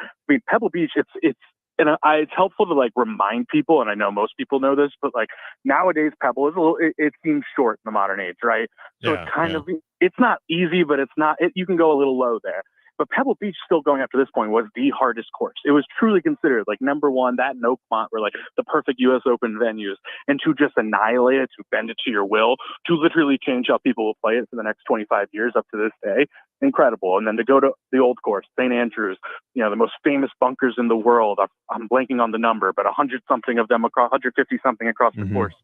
Pebble Beach, it's helpful to like remind people, and I know most people know this, but like nowadays Pebble is it seems short in the modern age, right? So it's kind of, it's not easy, but you can go a little low there. But Pebble Beach, still going up to this point, was the hardest course. It was truly considered like number 1. That and Oakmont were like the perfect U.S. Open venues. And to just annihilate it, to bend it to your will, to literally change how people will play it for the next 25 years up to this day, incredible. And then to go to the old course, St. Andrews, the most famous bunkers in the world. I'm blanking on the number, but 100-something of them across, 150-something across the course.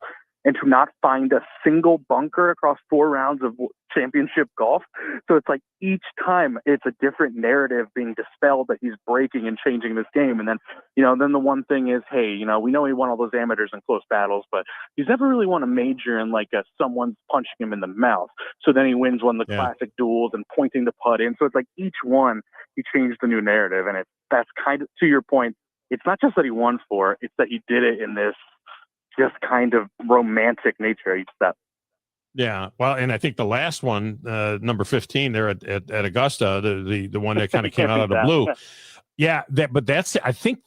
And to not find a single bunker across 4 rounds of championship golf. So it's like each time it's a different narrative being dispelled that he's breaking and changing this game. And then, then the one thing is, hey, we know he won all those amateurs and close battles, but he's never really won a major in like someone's punching him in the mouth. So then he wins one of the classic duels and pointing the putt in. So it's like each one, he changed the new narrative. And that's kind of, to your point, it's not just that he won 4, it's that he did it in this just kind of romantic nature each step. Yeah, well, and I think the last one, number 15, there at Augusta, the one that kind of came out of the blue. Yeah, but that's I think,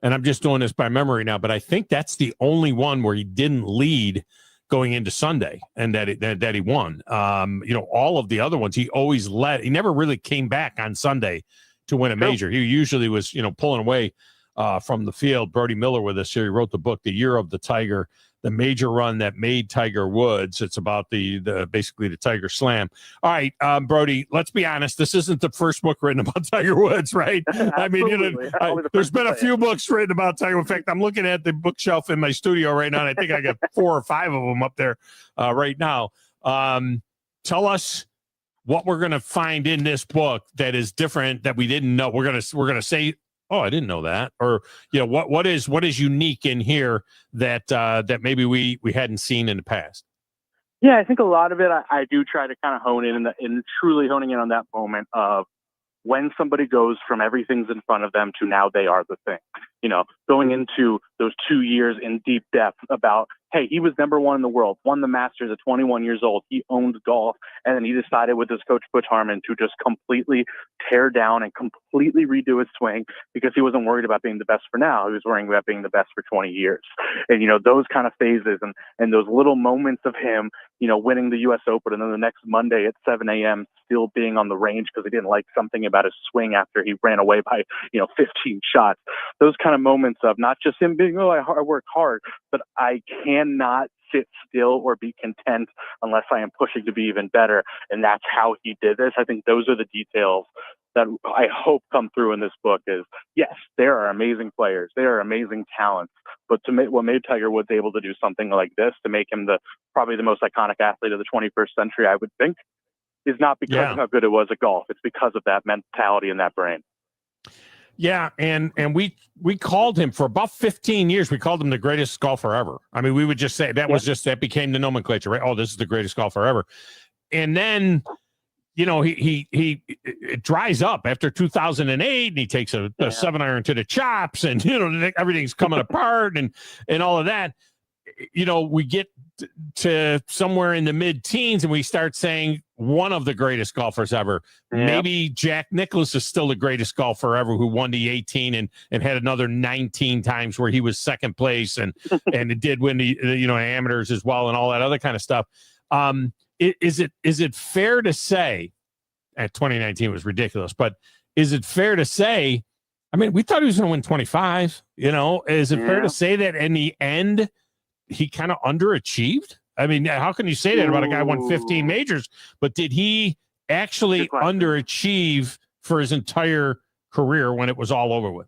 and I'm just doing this by memory now, but I think that's the only one where he didn't lead going into Sunday, and that he won. All of the other ones he always led. He never really came back on Sunday to win a major. He usually was, pulling away from the field. Brody Miller with us here. He wrote the book, The Year of the Tiger, the major run that made Tiger Woods. It's about the basically the Tiger Slam. All right, Brody, let's be honest. This isn't the first book written about Tiger Woods, right? I mean, there's been a few books written about Tiger. In fact, I'm looking at the bookshelf in my studio right now, and I think I got 4 or 5 of them up there right now. Tell us what we're going to find in this book that is different that we didn't know. We're gonna say, oh, I didn't know that, or what is unique in here that maybe we hadn't seen in the past. Yeah, I think a lot of it I do try to kind of hone in truly honing in on that moment of when somebody goes from everything's in front of them to now they are the thing. Going into those 2 years in deep depth about, hey, he was number 1 in the world, won the Masters at 21 years old. He owned golf. And then he decided with his coach, Butch Harmon, to just completely tear down and completely redo his swing because he wasn't worried about being the best for now. He was worrying about being the best for 20 years. And, those kind of phases and those little moments of him, winning the U.S. Open and then the next Monday at 7 a.m. still being on the range because he didn't like something about his swing after he ran away by, 15 shots. Those kind of moments of not just him being, I work hard, but I cannot sit still or be content unless I am pushing to be even better. And that's how he did this. I think those are the details that I hope come through in this book is, yes, there are amazing players. There are amazing talents. But what made Tiger Woods able to do something like this, to make him probably the most iconic athlete of the 21st century, I would think, is not because of how good it was at golf. It's because of that mentality and that brain. Yeah, and we called him for about 15 years. We called him the greatest golfer ever. I mean, we would just say that became the nomenclature, right? Oh, this is the greatest golfer ever. And then, it dries up after 2008, and he takes a 7-iron to the chops, and everything's coming apart, and all of that. We get to somewhere in the mid-teens and we start saying one of the greatest golfers ever. Yeah. Maybe Jack Nicklaus is still the greatest golfer ever, who won the 18 and had another 19 times where he was second place and it did win the amateurs as well and all that other kind of stuff. Is it fair to say, at 2019 was ridiculous, but is it fair to say, I mean, we thought he was going to win 25, is it fair to say that in the end, he kind of underachieved? I mean, how can you say that about a guy who won 15 majors, but did he actually underachieve for his entire career when it was all over with?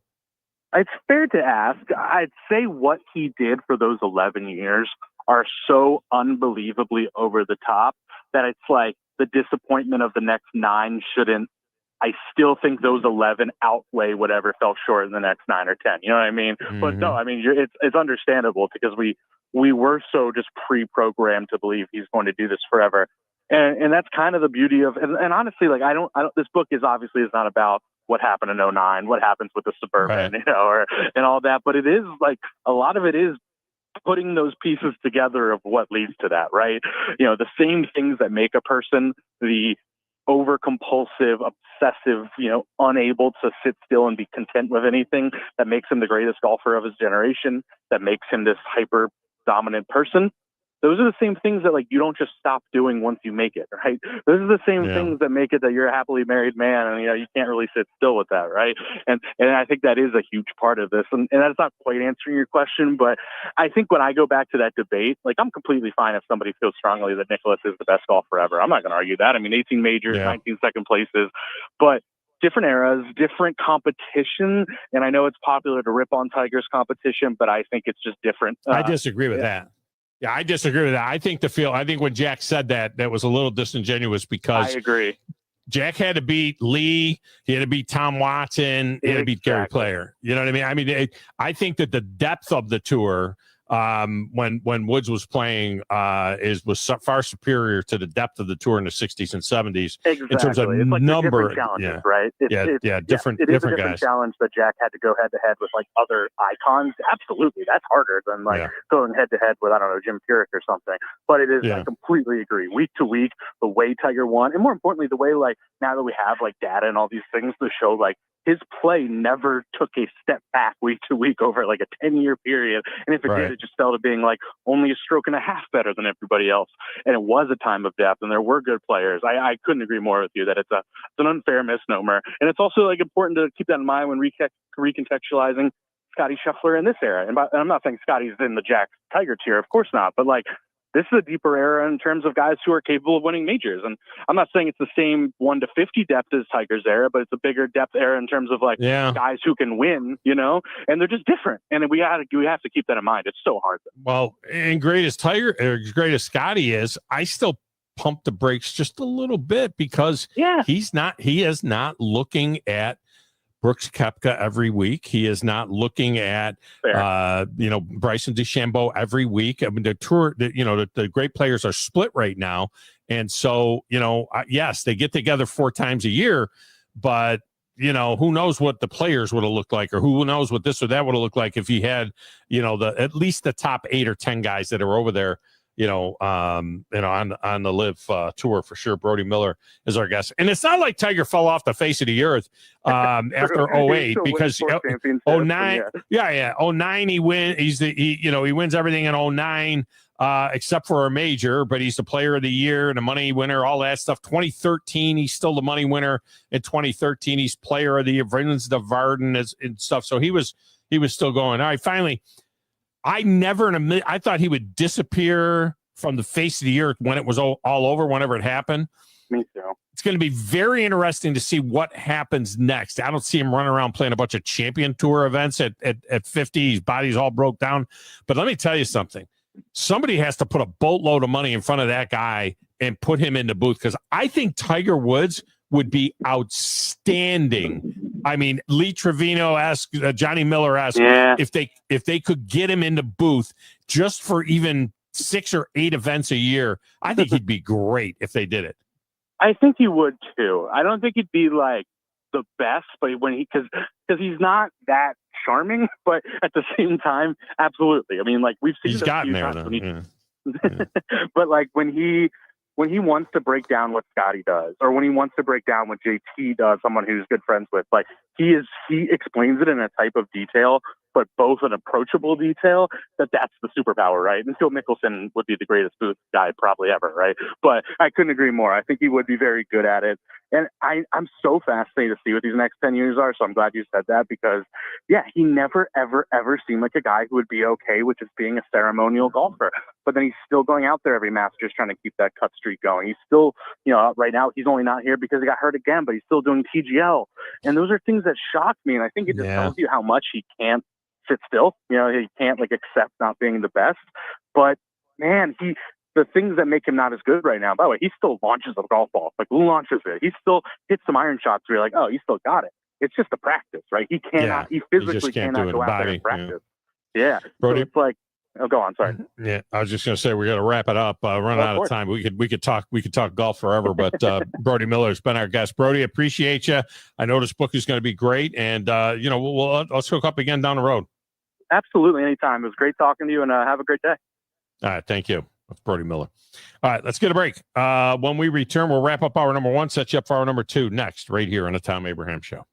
It's fair to ask. I'd say what he did for those 11 years are so unbelievably over the top that it's like the disappointment of the next 9 shouldn't. I still think those 11 outweigh whatever fell short in the next 9 or 10. You know what I mean? Mm-hmm. But no, I mean, it's understandable because we were so just pre-programmed to believe he's going to do this forever. And that's kind of the beauty of, and honestly, like, I don't, this book is not about what happened in 09, what happens with the Suburban, right. and all that. But it is like, a lot of it is putting those pieces together of what leads to that, right? The same things that make a person the over-compulsive, obsessive, unable to sit still and be content with anything, that makes him the greatest golfer of his generation, that makes him this hyper-dominant person. Those are the same things that, like, you don't just stop doing once you make it, right? Those are the same things that make it that you're a happily married man, and you can't really sit still with that, right? And I think that is a huge part of this, and that's not quite answering your question, but I think when I go back to that debate, like, I'm completely fine if somebody feels strongly that Nicklaus is the best golfer ever. I'm not going to argue that. I mean, 18 majors, 19 second places, but different eras, different competition, and I know it's popular to rip on Tiger's competition, but I think it's just different. I disagree with that. Yeah, I disagree with that. I think when Jack said that was a little disingenuous because I agree. Jack had to beat Lee. He had to beat Tom Watson. He had to beat Gary Player. You know what I mean? I mean, I think that the depth of the tour when Woods was playing was far superior to the depth of the tour in the 60s and 70s in terms of it's like number. Challenges, right? Different it is a different guys. challenge that Jack had to go head to head with like other icons. Absolutely, that's harder than going head to head with, I don't know, Jim Furyk or something. But it is. I completely agree. Week to week, the way Tiger won, and more importantly, the way, like, now that we have like data and all these things to show, like, his play never took a step back week to week over like a 10-year period. And if it did, it just fell to being like only a stroke and a half better than everybody else. And it was a time of depth, and there were good players. I couldn't agree more with you that it's an unfair misnomer. And it's also like important to keep that in mind when recontextualizing Scotty Scheffler in this era. And I'm not saying Scotty's in the Jack Tiger tier, of course not, but like, this is a deeper era in terms of guys who are capable of winning majors. And I'm not saying it's the same 1 to 50 depth as Tiger's era, but it's a bigger depth era in terms of like guys who can win, and they're just different. And we have to keep that in mind. It's so hard. Well, and great as Scotty is, I still pump the brakes just a little bit because he is not looking at Brooks Koepka every week. He is not looking at, Bryson DeChambeau every week. I mean, the tour, the great players are split right now. And so, yes, they get together 4 times a year, but, who knows what the players would have looked like, or who knows what this or that would have looked like if he had, at least the top 8 or 10 guys that are over there, on the Live Tour for sure. Brody Miller is our guest, and it's not like Tiger fell off the face of the earth after 08 because 09, 09 he wins. He wins everything in 09 except for a major, but he's the Player of the Year and the money winner, all that stuff. 2013, he's still the money winner. In 2013, he's Player of the Year, wins the Varden and stuff. So he was still going. All right, finally. I thought he would disappear from the face of the earth when it was all over, whenever it happened. Me too. It's going to be very interesting to see what happens next. I don't see him running around playing a bunch of champion tour events at 50. His body's all broke down. But let me tell you something. Somebody has to put a boatload of money in front of that guy and put him in the booth, because I think Tiger Woods would be outstanding. I mean, Lee Trevino-esque, Johnny Miller-esque, if they could get him in the booth just for even 6 or 8 events a year, I think he'd be great if they did it. I think he would too. I don't think he'd be like the best, but because he's not that charming, but at the same time, absolutely. I mean, like, we've seen he's gotten there though. But like when he wants to break down what Scotty does, or when he wants to break down what JT does, someone who's good friends with, like he explains it in a type of detail, but both an approachable detail, that's the superpower, right? And Phil Mickelson would be the greatest booth guy probably ever, right? But I couldn't agree more. I think he would be very good at it. And I'm so fascinated to see what these next 10 years are. So I'm glad you said that, because yeah, he never, ever, ever seemed like a guy who would be okay with just being a ceremonial golfer. But then he's still going out there every Masters trying to keep that cut streak going. He's still, right now he's only not here because he got hurt again, but he's still doing TGL. And those are things that shock me. And I think it just tells you how much he can't sit still. He can't accept not being the best. But man, the things that make him not as good right now, by the way, he still launches a golf ball. Like, who launches it? He still hits some iron shots where you're like, oh, he still got it. It's just a practice, right? He physically cannot go out there and practice. Yeah. Brody, so it's like, oh, go on. Sorry. Yeah, I was just going to say, we're going to wrap it up. Run out of time. We could talk golf forever, but Brody Miller's been our guest. Brody, appreciate you. I know this book is going to be great, and let's hook up again down the road. Absolutely, anytime. It was great talking to you, and have a great day. All right, thank you. That's Brody Miller. All right, let's get a break. When we return, we'll wrap up hour number 1, set you up for hour number 2 next, right here on the Thom Abraham Show.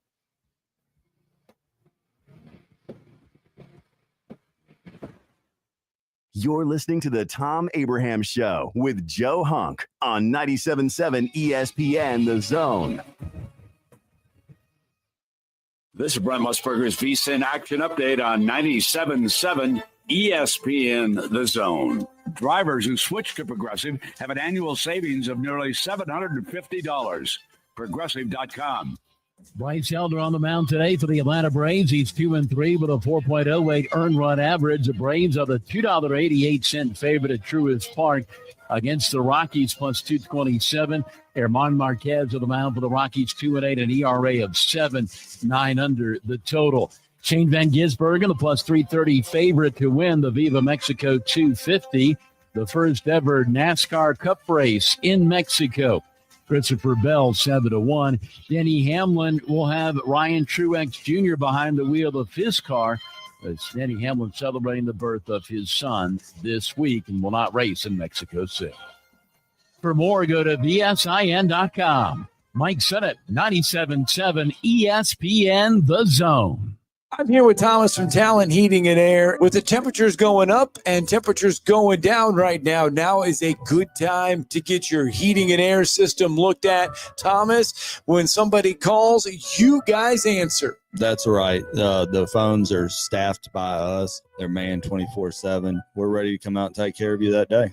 You're listening to the Thom Abraham Show with Joe Hunk on 97.7 ESPN The Zone. This is Brent Musburger's VSiN Action Update on 97.7 ESPN The Zone. Drivers who switch to Progressive have an annual savings of nearly $750. Progressive.com. Bryce Elder on the mound today for the Atlanta Braves. He's 2-3 with a 4.08 earned run average. The Braves are the $2.88 favorite at Truist Park against the Rockies, plus 227. Herman Marquez on the mound for the Rockies, 2-8, an ERA of 7, 9 under the total. Shane Van Gisbergen, the plus 330 favorite to win the Viva Mexico 250, the first ever NASCAR Cup race in Mexico. Christopher Bell, 7-1. Denny Hamlin will have Ryan Truex Jr. behind the wheel of his car. As Denny Hamlin celebrating the birth of his son this week and will not race in Mexico City. For more, go to VSIN.com. Mike Sennett, 97.7 ESPN The Zone. I'm here with Thomas from Talent Heating and Air. With the temperatures going up and temperatures going down right now, now is a good time to get your heating and air system looked at. Thomas, when somebody calls, you guys answer. That's right. The phones are staffed by us. They're manned 24/7. We're ready to come out and take care of you that day.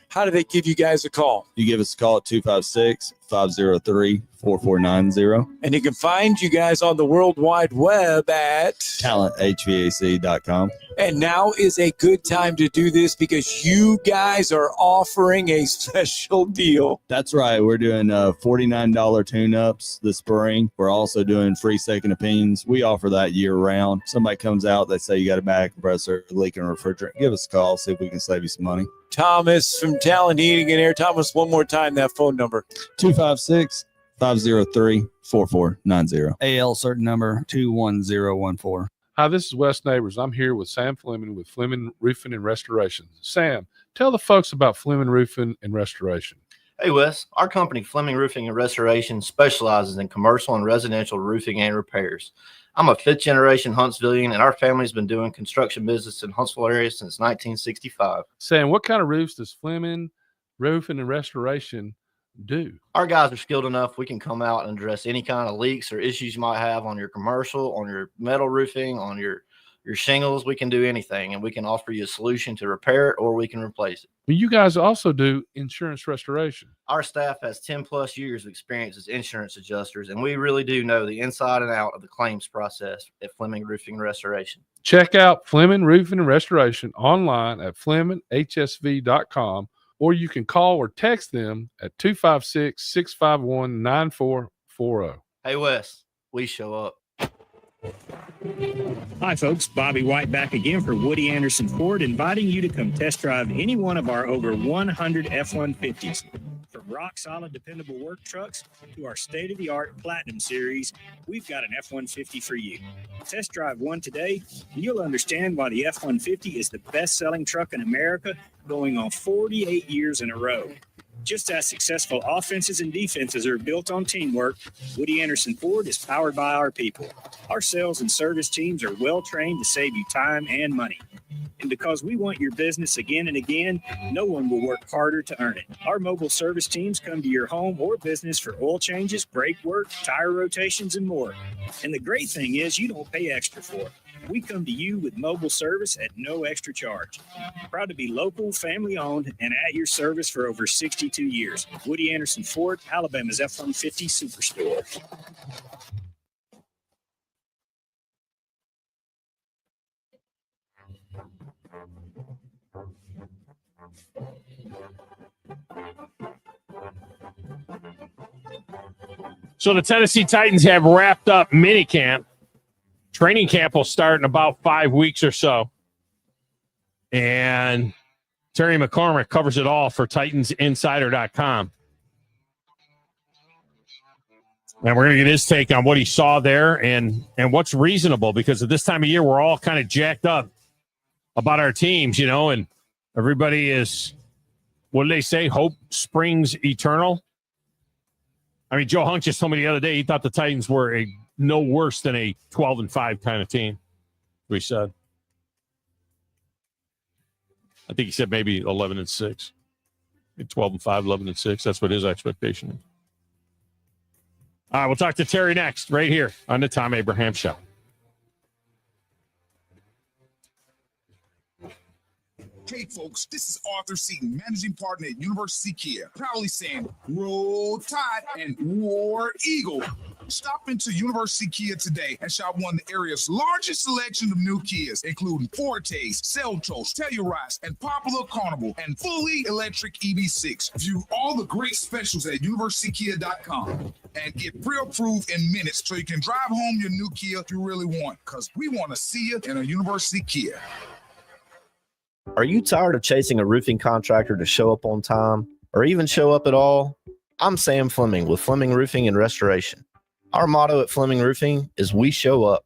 How do they give you guys a call? You give us a call at 256-503-4490. And you can find you guys on the World Wide Web at talenthvac.com. And now is a good time to do this because you guys are offering a special deal. That's right. We're doing $49 tune-ups this spring. We're also doing free second opinions. We offer that year-round. Somebody comes out, they say you got a bad compressor, leaking a refrigerant. Give us a call, see if we can save you some money. Thomas from Talent Heating and Air. Thomas, one more time, that phone number. 256-503-4490. AL certain number 21014. Hi, this is Wes Neighbors. I'm here with Sam Fleming with Fleming Roofing and Restoration. Sam, tell the folks about Fleming Roofing and Restoration. Hey, Wes. Our company, Fleming Roofing and Restoration, specializes in commercial and residential roofing and repairs. I'm a fifth-generation Huntsvillian, and our family's been doing construction business in Huntsville area since 1965. Sam, what kind of roofs does Fleming Roofing and Restoration do? Our guys are skilled enough. We can come out and address any kind of leaks or issues you might have on your commercial, on your metal roofing, on your shingles. We can do anything, and we can offer you a solution to repair it, or we can replace it. But you guys also do insurance restoration. Our staff has 10 plus years of experience as insurance adjusters, and we really do know the inside and out of the claims process at Fleming Roofing and Restoration. Check out Fleming Roofing and Restoration online at FlemingHSV.com, or you can call or text them at 256-651-9440. Hey, Wes, we show up. Hi, folks. Bobby White back again for Woody Anderson Ford, inviting you to come test drive any one of our over 100 F-150s. From rock-solid, dependable work trucks to our state-of-the-art Platinum Series, we've got an F-150 for you. Test drive one today, and you'll understand why the F-150 is the best-selling truck in America, going on 48 years in a row. Just as successful offenses and defenses are built on teamwork, Woody Anderson Ford is powered by our people. Our sales and service teams are well-trained to save you time and money. And because we want your business again and again, no one will work harder to earn it. Our mobile service teams come to your home or business for oil changes, brake work, tire rotations, and more. And the great thing is you don't pay extra for it. We come to you with mobile service at no extra charge. Proud to be local, family-owned, and at your service for over 62 years. Woody Anderson Ford, Alabama's F-150 Superstore. So the Tennessee Titans have wrapped up minicamp. Training camp will start in about 5 weeks or so. And Terry McCormack covers it all for TitansInsider.com. And we're going to get his take on what he saw there and what's reasonable, because at this time of year, we're all kind of jacked up about our teams, and everybody is, what do they say? Hope springs eternal. I mean, Joe Hunk just told me the other day he thought the Titans were no worse than a 12-5 kind of team. We said. I think he said maybe 11-6. 12-5, 11-6. That's what his expectation is. All right, we'll talk to Terry next, right here on the Thom Abraham Show. Hey folks, this is Arthur Seaton, managing partner at University Kia, proudly saying Roll Tide and War Eagle. Stop into University Kia today and shop one of the area's largest selection of new Kias, including Fortes, Seltos, Telluride, and Popular Carnival, and fully electric EV6. View all the great specials at universitykia.com and get pre-approved in minutes so you can drive home your new Kia you really want, because we want to see you in a University Kia. Are you tired of chasing a roofing contractor to show up on time or even show up at all? I'm Sam Fleming with Fleming Roofing and Restoration. Our motto at Fleming Roofing is we show up.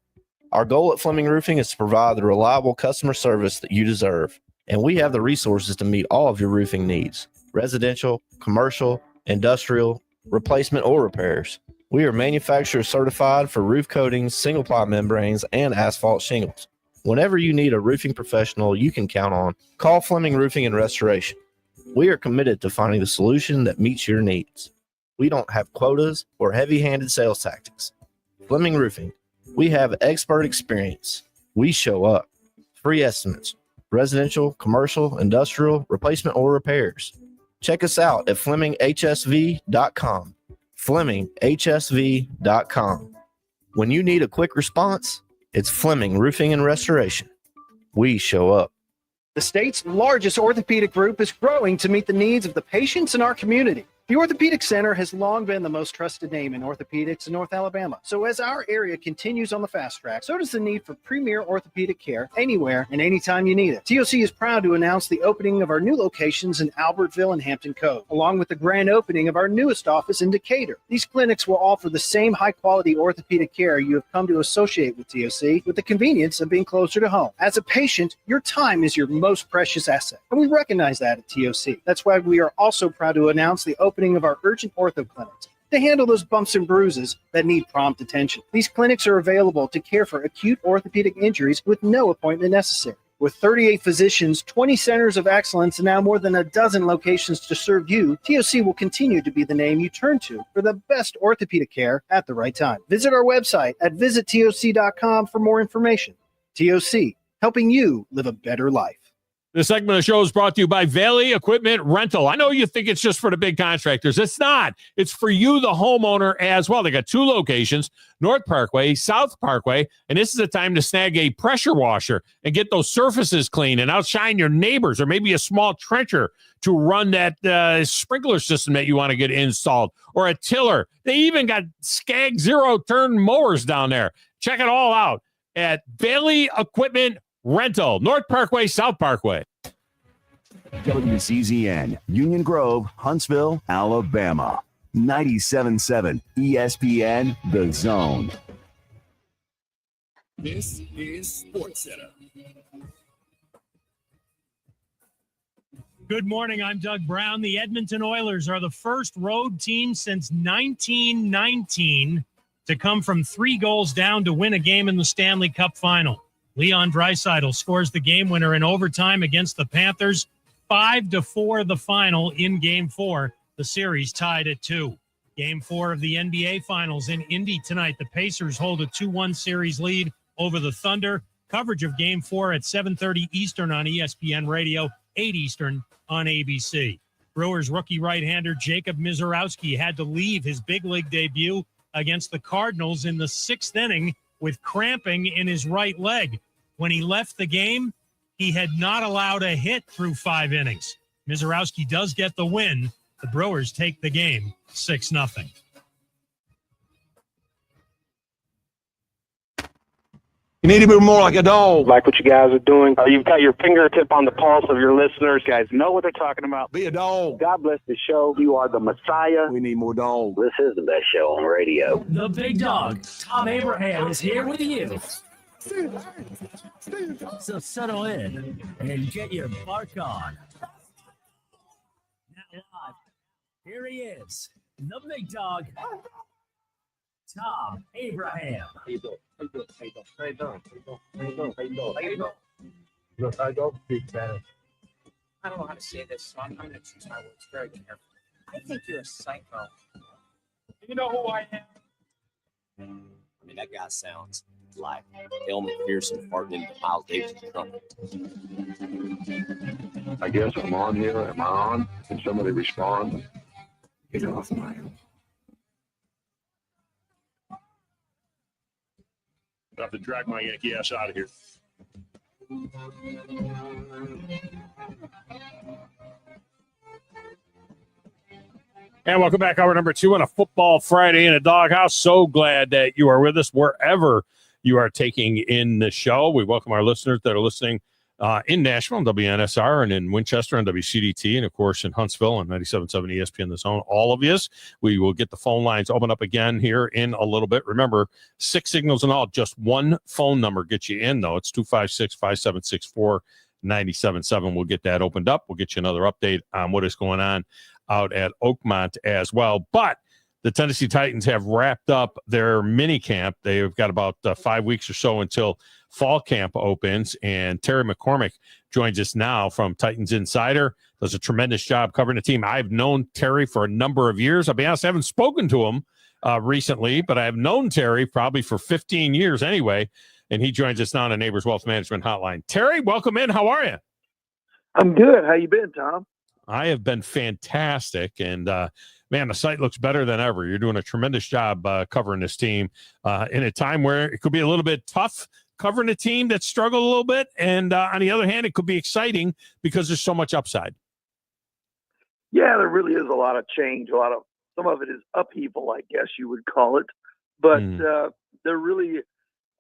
Our goal at Fleming Roofing is to provide the reliable customer service that you deserve, and we have the resources to meet all of your roofing needs: residential, commercial, industrial, replacement, or repairs. We are manufacturer certified for roof coatings, single-ply membranes, and asphalt shingles. Whenever you need a roofing professional you can count on, call Fleming Roofing and Restoration. We are committed to finding the solution that meets your needs. We don't have quotas or heavy-handed sales tactics. Fleming Roofing, we have expert experience. We show up. Free estimates, residential, commercial, industrial, replacement, or repairs. Check us out at FlemingHSV.com. FlemingHSV.com. When you need a quick response, it's Fleming Roofing and Restoration. We show up. The state's largest orthopedic group is growing to meet the needs of the patients in our community. The Orthopedic Center has long been the most trusted name in orthopedics in North Alabama. So as our area continues on the fast track, so does the need for premier orthopedic care anywhere and anytime you need it. TOC is proud to announce the opening of our new locations in Albertville and Hampton Cove, along with the grand opening of our newest office in Decatur. These clinics will offer the same high-quality orthopedic care you have come to associate with TOC, with the convenience of being closer to home. As a patient, your time is your most precious asset, and we recognize that at TOC. That's why we are also proud to announce the opening of our urgent ortho clinics to handle those bumps and bruises that need prompt attention. These clinics are available to care for acute orthopedic injuries with no appointment necessary. With 38 physicians, 20 centers of excellence, and now more than a dozen locations to serve you, TOC will continue to be the name you turn to for the best orthopedic care at the right time. Visit our website at visittoc.com for more information. TOC, helping you live a better life. This segment of the show is brought to you by Valley Equipment Rental. I know you think it's just for the big contractors. It's not. It's for you, the homeowner, as well. They got 2 locations, North Parkway, South Parkway, and this is the time to snag a pressure washer and get those surfaces clean and outshine your neighbors, or maybe a small trencher to run that sprinkler system that you want to get installed, or a tiller. They even got Skag zero-turn mowers down there. Check it all out at Valley Equipment Rental, North Parkway, South Parkway. WCZN, Union Grove, Huntsville, Alabama. 97.7 ESPN, The Zone. This is Sports Center. Good morning. I'm Doug Brown. The Edmonton Oilers are the first road team since 1919 to come from 3 goals down to win a game in the Stanley Cup final. Leon Draisaitl scores the game winner in overtime against the Panthers. 5-4 the final in Game 4. The series tied at 2. Game 4 of the NBA Finals in Indy tonight. The Pacers hold a 2-1 series lead over the Thunder. Coverage of Game 4 at 7:30 Eastern on ESPN Radio, 8 Eastern on ABC. Brewers rookie right-hander Jacob Mizorowski had to leave his big league debut against the Cardinals in the 6th inning with cramping in his right leg. When he left the game, he had not allowed a hit through 5 innings. Mizorowski does get the win. The Brewers take the game 6-0. You need to be more like a dog. Like what you guys are doing. You've got your fingertip on the pulse of your listeners. Guys know what they're talking about. Be a dog. God bless the show. You are the Messiah. We need more dogs. This is the best show on radio. The big dog, Thom Abraham, is here with you. So settle in and get your bark on. Now live, here he is, the big dog, Thom Abraham. I don't know how to say this, so I'm going to choose my words very carefully. I think you're a psycho. You know who I am? I mean, that guy sounds like Elmer Pearson farting into Miles Davis' trumpet. I guess I'm on here. Am I on? Can somebody respond? Get off my. I have to drag my Yankee ass out of here. And welcome back. Hour number 2 on a Football Friday in a Doghouse. So glad that you are with us wherever you are taking in the show. We welcome our listeners that are listening in Nashville on WNSR and in Winchester on WCDT and, of course, in Huntsville on 97.7 ESPN The Zone. All of you. We will get the phone lines open up again here in a little bit. Remember, 6 signals in all. Just one phone number gets you in, though. It's 256-5764-97.7. We'll get that opened up. We'll get you another update on what is going on out at Oakmont as well. But the Tennessee Titans have wrapped up their mini camp. They've got about 5 weeks or so until fall camp opens, and Terry McCormack joins us now from Titans Insider. Does a tremendous job covering the team. I've known Terry for a number of years. I'll be honest, I haven't spoken to him recently, but I've known Terry probably for 15 years anyway, and he joins us now on the Neighbors Wealth Management Hotline. Terry, welcome in. How are you? I'm good. How you been, Tom? I have been fantastic, and man, the site looks better than ever. You're doing a tremendous job covering this team in a time where it could be a little bit tough covering a team that struggled a little bit, and on the other hand, it could be exciting because there's so much upside. Yeah, there really is a lot of change. Some of it is upheaval, I guess you would call it, but there really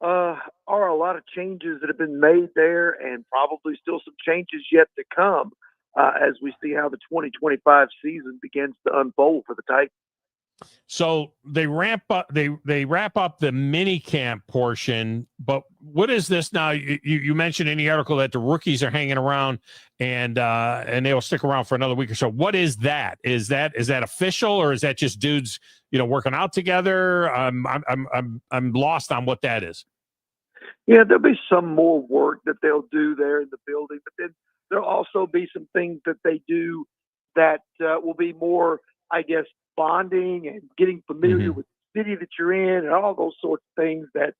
are a lot of changes that have been made there, and probably still some changes yet to come. As we see how the 2025 season begins to unfold for the Titans. So they wrap up the mini camp portion, but what is this now? You mentioned in the article that the rookies are hanging around and they will stick around for another week or so. What is that? Is that official, or is that just dudes working out together? I'm lost on what that is. Yeah, there'll be some more work that they'll do there in the building, but then there'll also be some things that they do that will be more, I guess, bonding and getting familiar with the city that you're in and all those sorts of things that,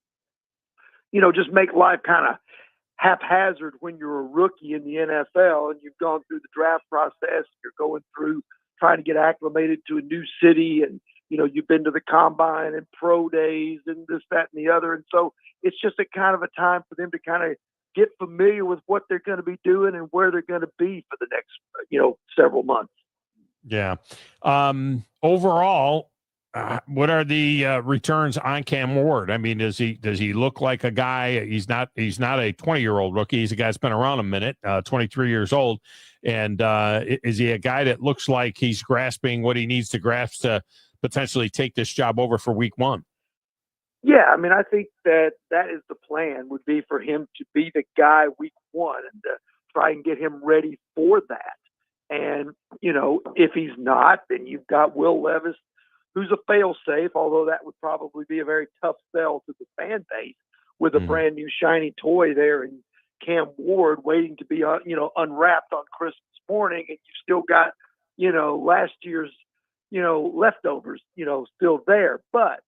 just make life kind of haphazard when you're a rookie in the NFL and you've gone through the draft process. You're going through trying to get acclimated to a new city, and, you've been to the combine and pro days and this, that, and the other. And so it's just a kind of a time for them to kind of get familiar with what they're going to be doing and where they're going to be for the next, several months. Yeah. Overall, What are the returns on Cam Ward? I mean, does he look like a guy? He's not a 20-year-old rookie. He's a guy that's been around a minute, 23 years old. And is he a guy that looks like he's grasping what he needs to grasp to potentially take this job over for week one? Yeah, I mean, I think that is the plan, would be for him to be the guy week one and to try and get him ready for that. And, if he's not, then you've got Will Levis, who's a fail-safe, although that would probably be a very tough sell to the fan base with a brand new shiny toy there in Cam Ward waiting to be, unwrapped on Christmas morning. And you still got, last year's, leftovers, still there. But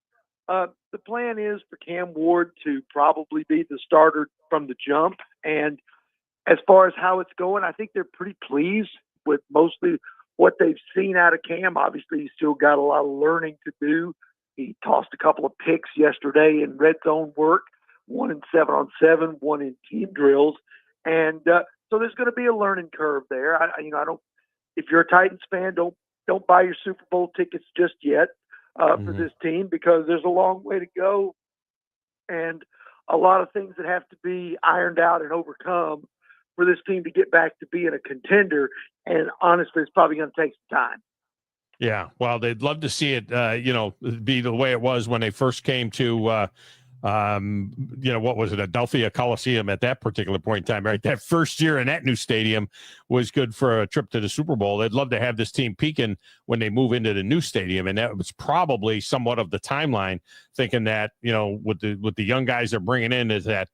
the plan is for Cam Ward to probably be the starter from the jump. And as far as how it's going, I think they're pretty pleased with mostly what they've seen out of Cam. Obviously, he's still got a lot of learning to do. He tossed a couple of picks yesterday in red zone work, 1 in 7-on-7, 1 in team drills. And so there's going to be a learning curve there. I don't, if you're a Titans fan, don't buy your Super Bowl tickets just yet for this team, because there's a long way to go and a lot of things that have to be ironed out and overcome for this team to get back to being a contender. And honestly, it's probably going to take some time. Yeah, well, they'd love to see it, be the way it was when they first came to, what was it, Adelphia Coliseum at that particular point in time, right? That first year in that new stadium was good for a trip to the Super Bowl. They'd love to have this team peaking when they move into the new stadium, and that was probably somewhat of the timeline, thinking that, with the young guys they're bringing in, is that,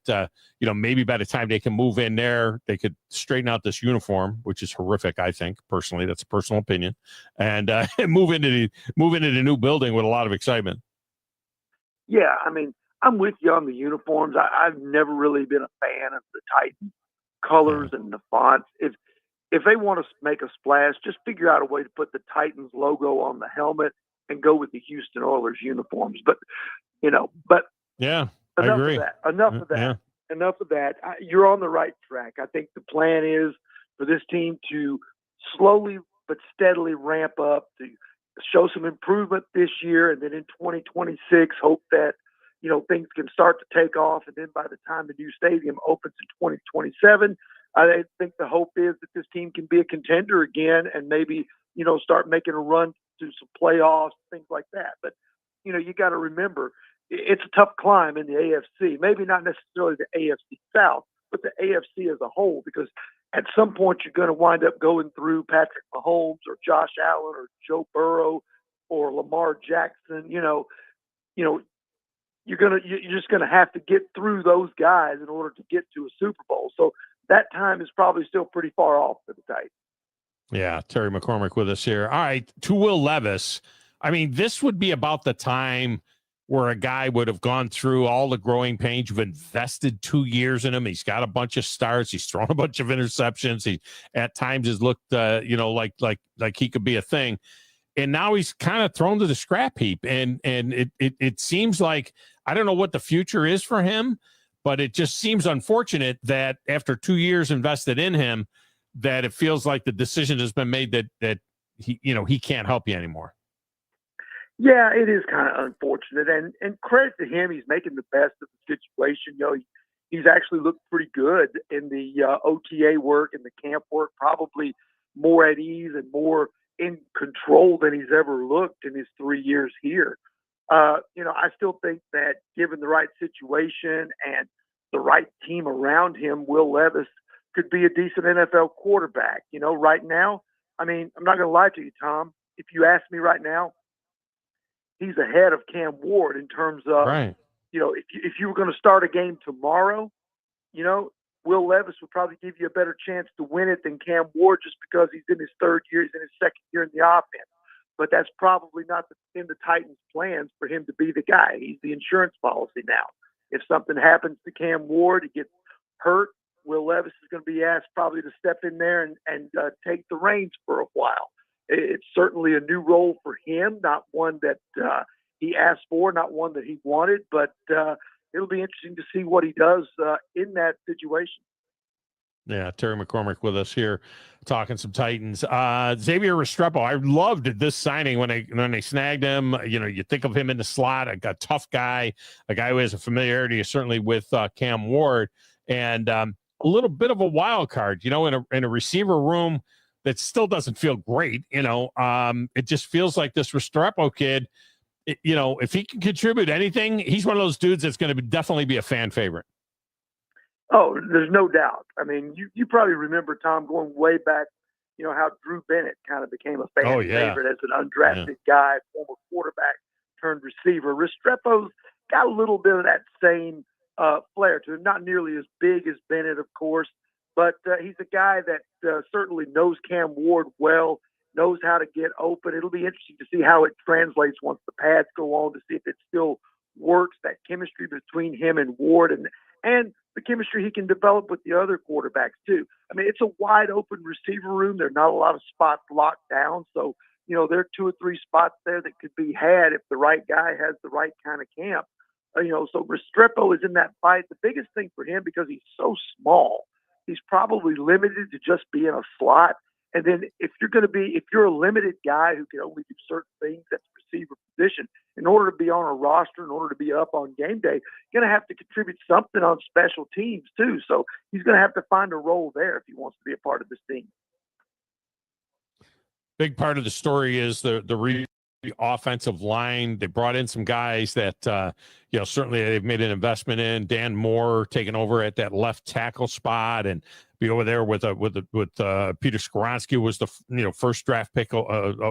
maybe by the time they can move in there, they could straighten out this uniform, which is horrific, I think, personally. That's a personal opinion, and move into the new building with a lot of excitement. Yeah, I mean, I'm with you on the uniforms. I've never really been a fan of the Titans colors and the fonts. If they want to make a splash, just figure out a way to put the Titans logo on the helmet and go with the Houston Oilers uniforms. But yeah, I agree. Enough of that. You're on the right track. I think the plan is for this team to slowly but steadily ramp up, to show some improvement this year, and then in 2026, hope that things can start to take off. And then by the time the new stadium opens in 2027, I think the hope is that this team can be a contender again and maybe, start making a run to some playoffs, things like that. But, you got to remember, it's a tough climb in the AFC, maybe not necessarily the AFC South, but the AFC as a whole, because at some point you're going to wind up going through Patrick Mahomes or Josh Allen or Joe Burrow or Lamar Jackson. You're just gonna have to get through those guys in order to get to a Super Bowl. So that time is probably still pretty far off for the Titans. Yeah, Terry McCormack with us here. All right, to Will Levis. I mean, this would be about the time where a guy would have gone through all the growing pains. You've invested 2 years in him. He's got a bunch of starts. He's thrown a bunch of interceptions. He at times has looked, like he could be a thing. And now he's kind of thrown to the scrap heap. And it seems like, I don't know what the future is for him, but it just seems unfortunate that after 2 years invested in him, that it feels like the decision has been made that he can't help you anymore. Yeah, it is kind of unfortunate. And credit to him, he's making the best of the situation. He's actually looked pretty good in the OTA work and the camp work, probably more at ease and more in control than he's ever looked in his 3 years here. I still think that given the right situation and the right team around him, Will Levis could be a decent NFL quarterback. Right now, I mean, I'm not going to lie to you, Tom. If you ask me right now, he's ahead of Cam Ward in terms of, right. If you were going to start a game tomorrow, Will Levis would probably give you a better chance to win it than Cam Ward, just because he's in his third year, he's in his second year in the offense. But that's probably not in the Titans' plans for him to be the guy. He's the insurance policy now. If something happens to Cam Ward, he gets hurt, Will Levis is going to be asked probably to step in there and take the reins for a while. It's certainly a new role for him, not one that he asked for, not one that he wanted, but it'll be interesting to see what he does in that situation. Yeah, Terry McCormack with us here talking some Titans. Xavier Restrepo, I loved this signing when they snagged him. You think of him in the slot, a tough guy, a guy who has a familiarity certainly with Cam Ward, and a little bit of a wild card, in a receiver room that still doesn't feel great. It just feels like this Restrepo kid, if he can contribute anything, he's one of those dudes that's going to definitely be a fan favorite. Oh, there's no doubt. I mean, you probably remember, Tom, going way back, how Drew Bennett kind of became a fan favorite as an undrafted guy, former quarterback turned receiver. Restrepo's got a little bit of that same flair to him, not nearly as big as Bennett, of course, but he's a guy that certainly knows Cam Ward well, knows how to get open. It'll be interesting to see how it translates once the pads go on, to see if it still works, that chemistry between him and Ward, and the chemistry he can develop with the other quarterbacks too. I mean, it's a wide open receiver room. There are not a lot of spots locked down. So, there are 2 or 3 spots there that could be had if the right guy has the right kind of camp. So Restrepo is in that fight. The biggest thing for him, because he's so small, he's probably limited to just being a slot. And then if you're a limited guy who can only do certain things at the receiver position, in order to be on a roster, in order to be up on game day, you're going to have to contribute something on special teams too. So he's going to have to find a role there if he wants to be a part of this team. Big part of the story is the offensive line. They brought in some guys that certainly they've made an investment in. Dan Moore taking over at that left tackle spot, and be over there with Peter Skoronski was the first draft pick a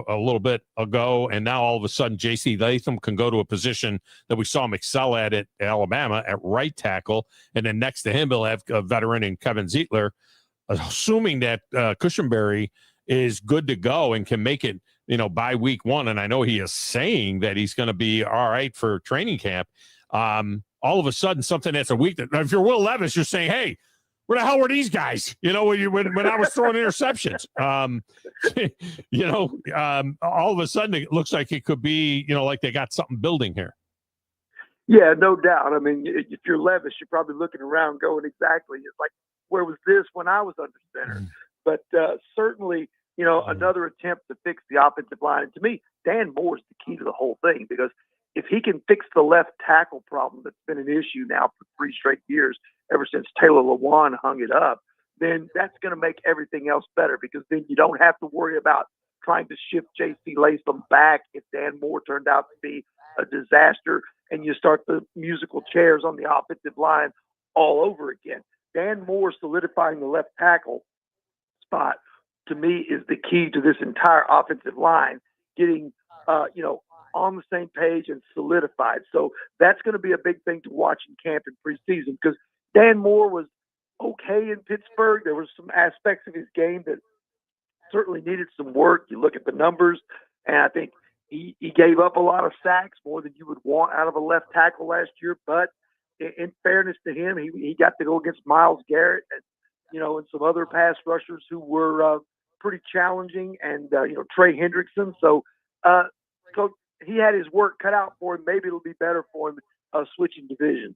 little bit ago, and now all of a sudden J.C. Latham can go to a position that we saw him excel at Alabama at right tackle, and then next to him he'll have a veteran in Kevin Zeitler, assuming that Cushenberry is good to go and can make it by week 1, and I know he is saying that he's going to be all right for training camp. All of a sudden something that's a week that, if you're Will Levis, you're saying, hey, where the hell were these guys? When I was throwing interceptions, all of a sudden it looks like it could be, like they got something building here. Yeah, no doubt. I mean, if you're Levis, you're probably looking around going, exactly. It's like, where was this when I was under center? But certainly, another attempt to fix the offensive line. And to me, Dan Moore is the key to the whole thing, because if he can fix the left tackle problem that's been an issue now for 3 straight years, ever since Taylor Lewan hung it up, then that's going to make everything else better, because then you don't have to worry about trying to shift J.C. Latham back if Dan Moore turned out to be a disaster, and you start the musical chairs on the offensive line all over again. Dan Moore solidifying the left tackle spot, to me, is the key to this entire offensive line getting, on the same page and solidified. So that's going to be a big thing to watch in camp and preseason, because Dan Moore was okay in Pittsburgh. There were some aspects of his game that certainly needed some work. You look at the numbers, and I think he gave up a lot of sacks, more than you would want out of a left tackle last year. But in fairness to him, he got to go against Myles Garrett and some other pass rushers who were pretty challenging, and Trey Hendrickson. So he had his work cut out for him. Maybe it'll be better for him switching division.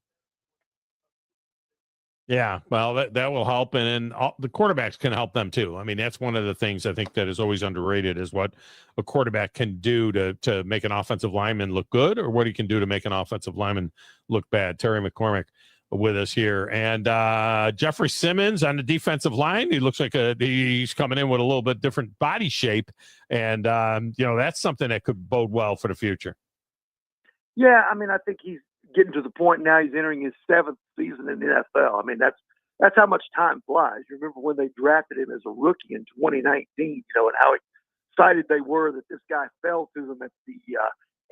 Yeah, well, that will help, and then the quarterbacks can help them too. I mean, that's one of the things I think that is always underrated, is what a quarterback can do to make an offensive lineman look good, or what he can do to make an offensive lineman look bad. Terry McCormack with us here, and Jeffrey Simmons on the defensive line. He looks like he's coming in with a little bit different body shape, and that's something that could bode well for the future. Yeah, I mean, I think he's getting to the point now. He's entering his 7th season in the NFL. I mean, that's how much time flies. You remember when they drafted him as a rookie in 2019, and how excited they were that this guy fell to them at the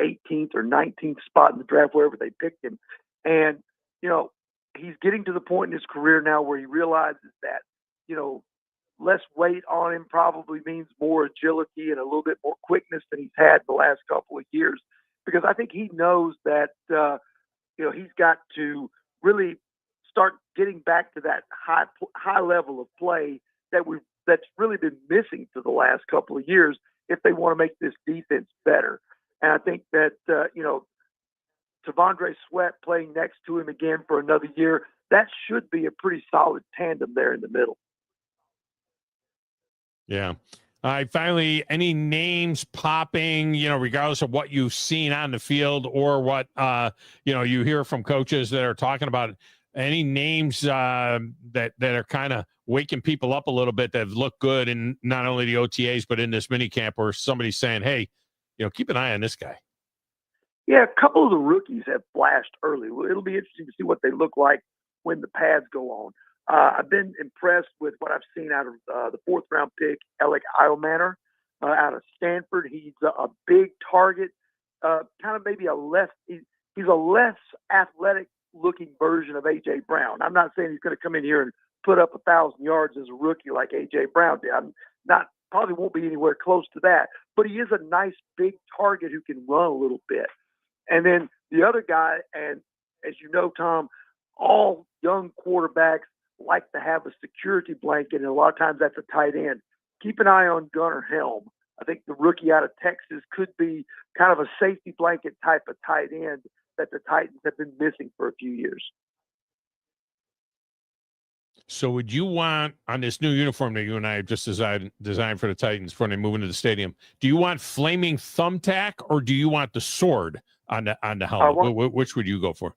18th or 19th spot in the draft, wherever they picked him. And, he's getting to the point in his career now where he realizes that, less weight on him probably means more agility and a little bit more quickness than he's had the last couple of years. Because I think he knows that, he's got to really start getting back to that high level of play that's really been missing for the last couple of years if they want to make this defense better. And I think that, T'Vondre Sweat playing next to him again for another year, that should be a pretty solid tandem there in the middle. Yeah. All right, finally, any names popping, regardless of what you've seen on the field or what, you hear from coaches that are talking about it, any names that are kind of waking people up a little bit that have looked good in not only the OTAs, but in this mini camp where somebody's saying, hey, keep an eye on this guy. Yeah, a couple of the rookies have flashed early. It'll be interesting to see what they look like when the pads go on. I've been impressed with what I've seen out of the fourth-round pick, Alec Eilmanner, out of Stanford. He's a big target, kind of maybe he's a less athletic-looking version of A.J. Brown. I'm not saying he's going to come in here and put up 1,000 yards as a rookie like A.J. Brown did. Probably won't be anywhere close to that, but he is a nice big target who can run a little bit. And then the other guy, and as you know, Tom, all young quarterbacks like to have a security blanket, and a lot of times that's a tight end. Keep an eye on Gunnar Helm. I think the rookie out of Texas could be kind of a safety blanket type of tight end that the Titans have been missing for a few years. So would you want, on this new uniform that you and I have just designed for the Titans before they move into the stadium, do you want flaming thumbtack or do you want the sword on the helmet? Which would you go for?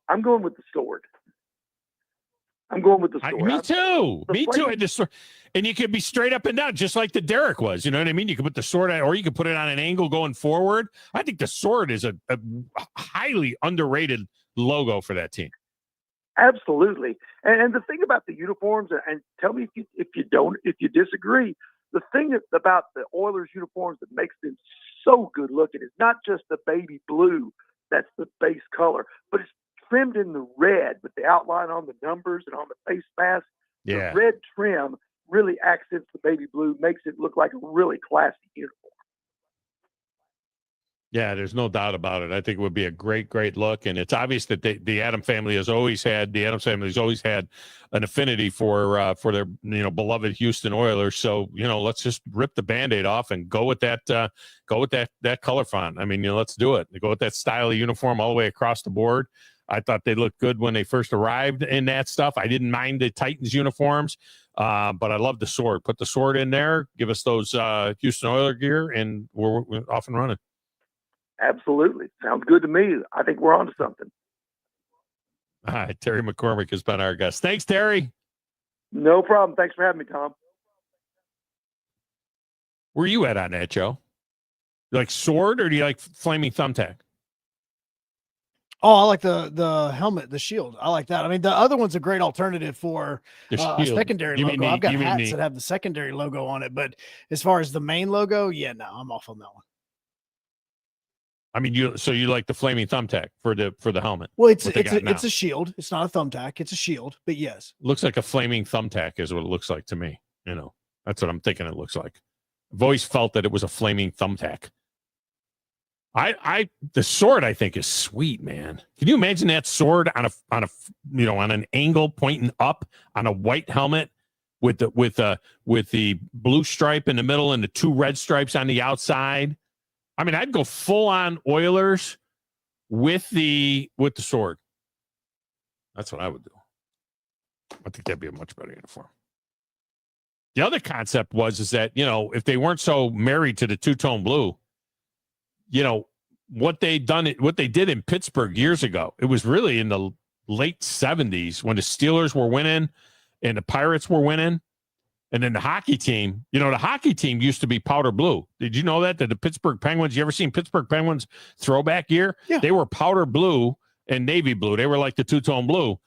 I'm going with the sword. Me too. Me too. And the sword, and you could be straight up and down, just like the Derek was. You know what I mean? You could put the sword on, or you could put it on an angle going forward. I think the sword is a highly underrated logo for that team. Absolutely. And the thing about the uniforms, and tell me if you disagree, the thing about the Oilers uniforms that makes them so good looking is not just the baby blue that's the base color, but it's trimmed in the red with the outline on the numbers and on the face mask. Yeah. The red trim really accents the baby blue, makes it look like a really classy uniform. Yeah, there's no doubt about it. I think it would be a great, great look, and it's obvious that the Adams family has always had an affinity for their beloved Houston Oilers. So let's just rip the Band-Aid off and go with that color font. I mean, let's do it. Go with that style of uniform all the way across the board. I thought they looked good when they first arrived in that stuff. I didn't mind the Titans uniforms, but I love the sword. Put the sword in there. Give us those Houston Oilers gear, and we're off and running. Absolutely. Sounds good to me. I think we're on to something. All right. Terry McCormack has been our guest. Thanks, Terry. No problem. Thanks for having me, Tom. Where are you at on that, Joe? You like sword or do you like flaming thumbtack? Oh, I like the helmet, the shield. I like that. I mean, the other one's a great alternative for a secondary logo. I've got hats that have the secondary logo on it, but as far as the main logo, yeah, no, I'm off on that one. I mean, you like the flaming thumbtack for the helmet? Well, it's a shield. It's not a thumbtack. It's a shield. But yes, looks like a flaming thumbtack is what it looks like to me. That's what I'm thinking it looks like. I've always felt that it was a flaming thumbtack. The sword I think is sweet, man. Can you imagine that sword on an angle pointing up on a white helmet with the blue stripe in the middle and the two red stripes on the outside? I mean, I'd go full on Oilers with the sword. That's what I would do. I think that'd be a much better uniform. The other concept is that, if they weren't so married to the two-tone blue, what they did in Pittsburgh years ago, it was really in the late 70s when the Steelers were winning and the Pirates were winning. And then the hockey team, the hockey team used to be powder blue. Did you know that the Pittsburgh Penguins, you ever seen Pittsburgh Penguins throwback year? Yeah. They were powder blue and navy blue. They were like the two-tone blue.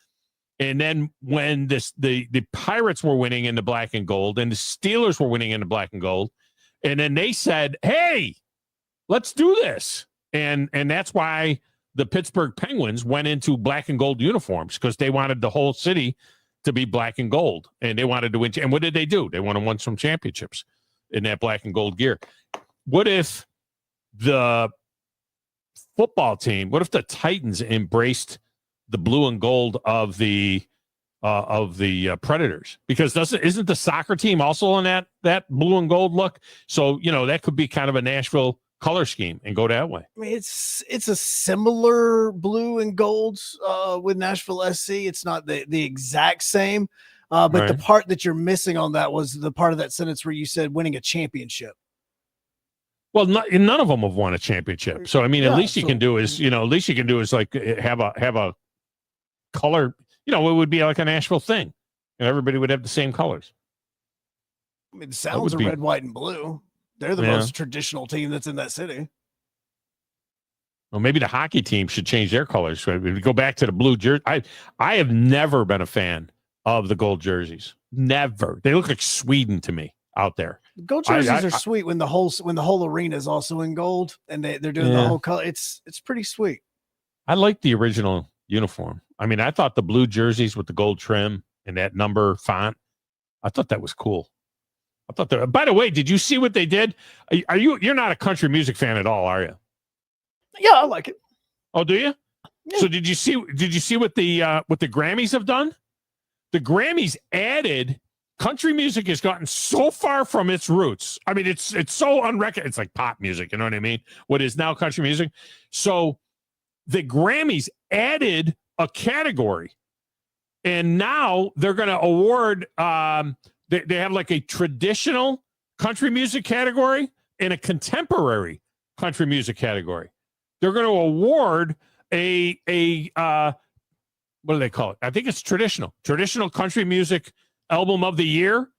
And then when the Pirates were winning in the black and gold and the Steelers were winning in the black and gold, and then they said, hey, let's do this. And that's why the Pittsburgh Penguins went into black and gold uniforms, because they wanted the whole city to be black and gold, and they wanted to win. And what did they do? They won some championships in that black and gold gear. What if the football team, what if the Titans embraced the blue and gold of the Predators? Because isn't the soccer team also in that blue and gold look? So, that could be kind of a Nashville color scheme and go that way. I mean, it's a similar blue and golds with Nashville SC. It's not the exact same, But the part that you're missing on that was the part of that sentence where you said winning a championship. Well, none of them have won a championship. So, I mean, at least you can do is, like have a color, it would be like a Nashville thing. And everybody would have the same colors. I mean, the Sounds are red, white, and blue. They're the most traditional team that's in that city. Well, maybe the hockey team should change their colors. So we go back to the blue jersey. I have never been a fan of the gold jerseys. Never. They look like Sweden to me out there. Gold jerseys are sweet when the whole arena is also in gold and they're doing the whole color. It's pretty sweet. I like the original uniform. I mean, I thought the blue jerseys with the gold trim and that number font, I thought that was cool. I thought that. By the way, did you see what they did? You're not a country music fan at all, are you? Yeah, I like it. Oh, do you? Yeah. So did you see what the Grammys have done? The Grammys added. Country music has gotten so far from its roots. I mean, it's so unrecognized. It's like pop music, you know what I mean? What is now country music. So the Grammys added a category, and now they're going to award. They have like a traditional country music category and a contemporary country music category. They're going to award a what do they call it? I think it's traditional country music album of the year,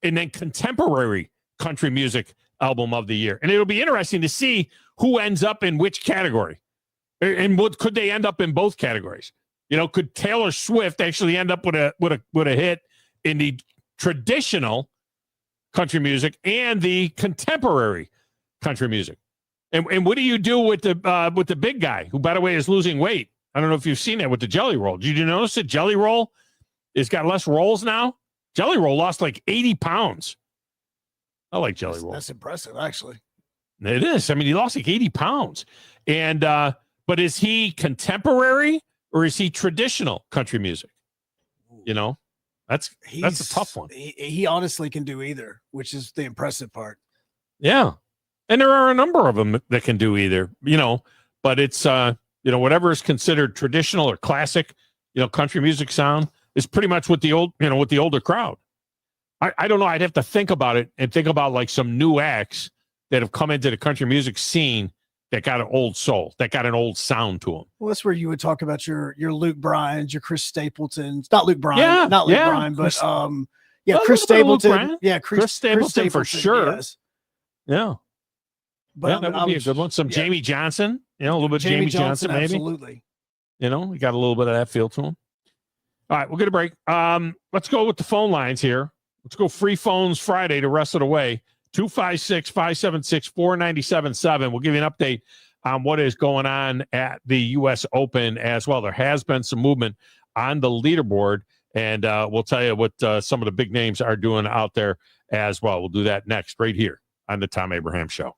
and then contemporary country music album of the year. And it'll be interesting to see who ends up in which category. And what could they end up in both categories? Could Taylor Swift actually end up with a hit in the traditional country music and the contemporary country music? And what do you do with the big guy, who, by the way, is losing weight? I don't know if you've seen that with the Jelly Roll. Did you notice that Jelly Roll has got less rolls now? Jelly Roll lost like 80 pounds. I like Jelly Roll. That's impressive, actually. It is. I mean, he lost like 80 pounds. And but is he contemporary or is he traditional country music? That's a tough one. He honestly can do either, which is the impressive part. Yeah. And there are a number of them that can do either, but it's, whatever is considered traditional or classic, country music sound is pretty much with the older crowd. I don't know. I'd have to think about it and think about like some new acts that have come into the country music scene that got an old soul, that got an old sound to them. Well, that's where you would talk about your Luke Bryans, your Chris Stapletons, not Luke Bryan, Bryan, but Chris Stapleton. Yeah, Chris Stapleton for sure. Yes. Yeah. But that would be a good one. Some Jamie Johnson, a little bit of Jamie Johnson, maybe. Absolutely. He got a little bit of that feel to him. All right, we'll get a break. Let's go with the phone lines here. Let's go free phones Friday the rest of the way. 256-576-4977. We'll give you an update on what is going on at the U.S. Open as well. There has been some movement on the leaderboard, and we'll tell you what some of the big names are doing out there as well. We'll do that next right here on the Thom Abraham Show.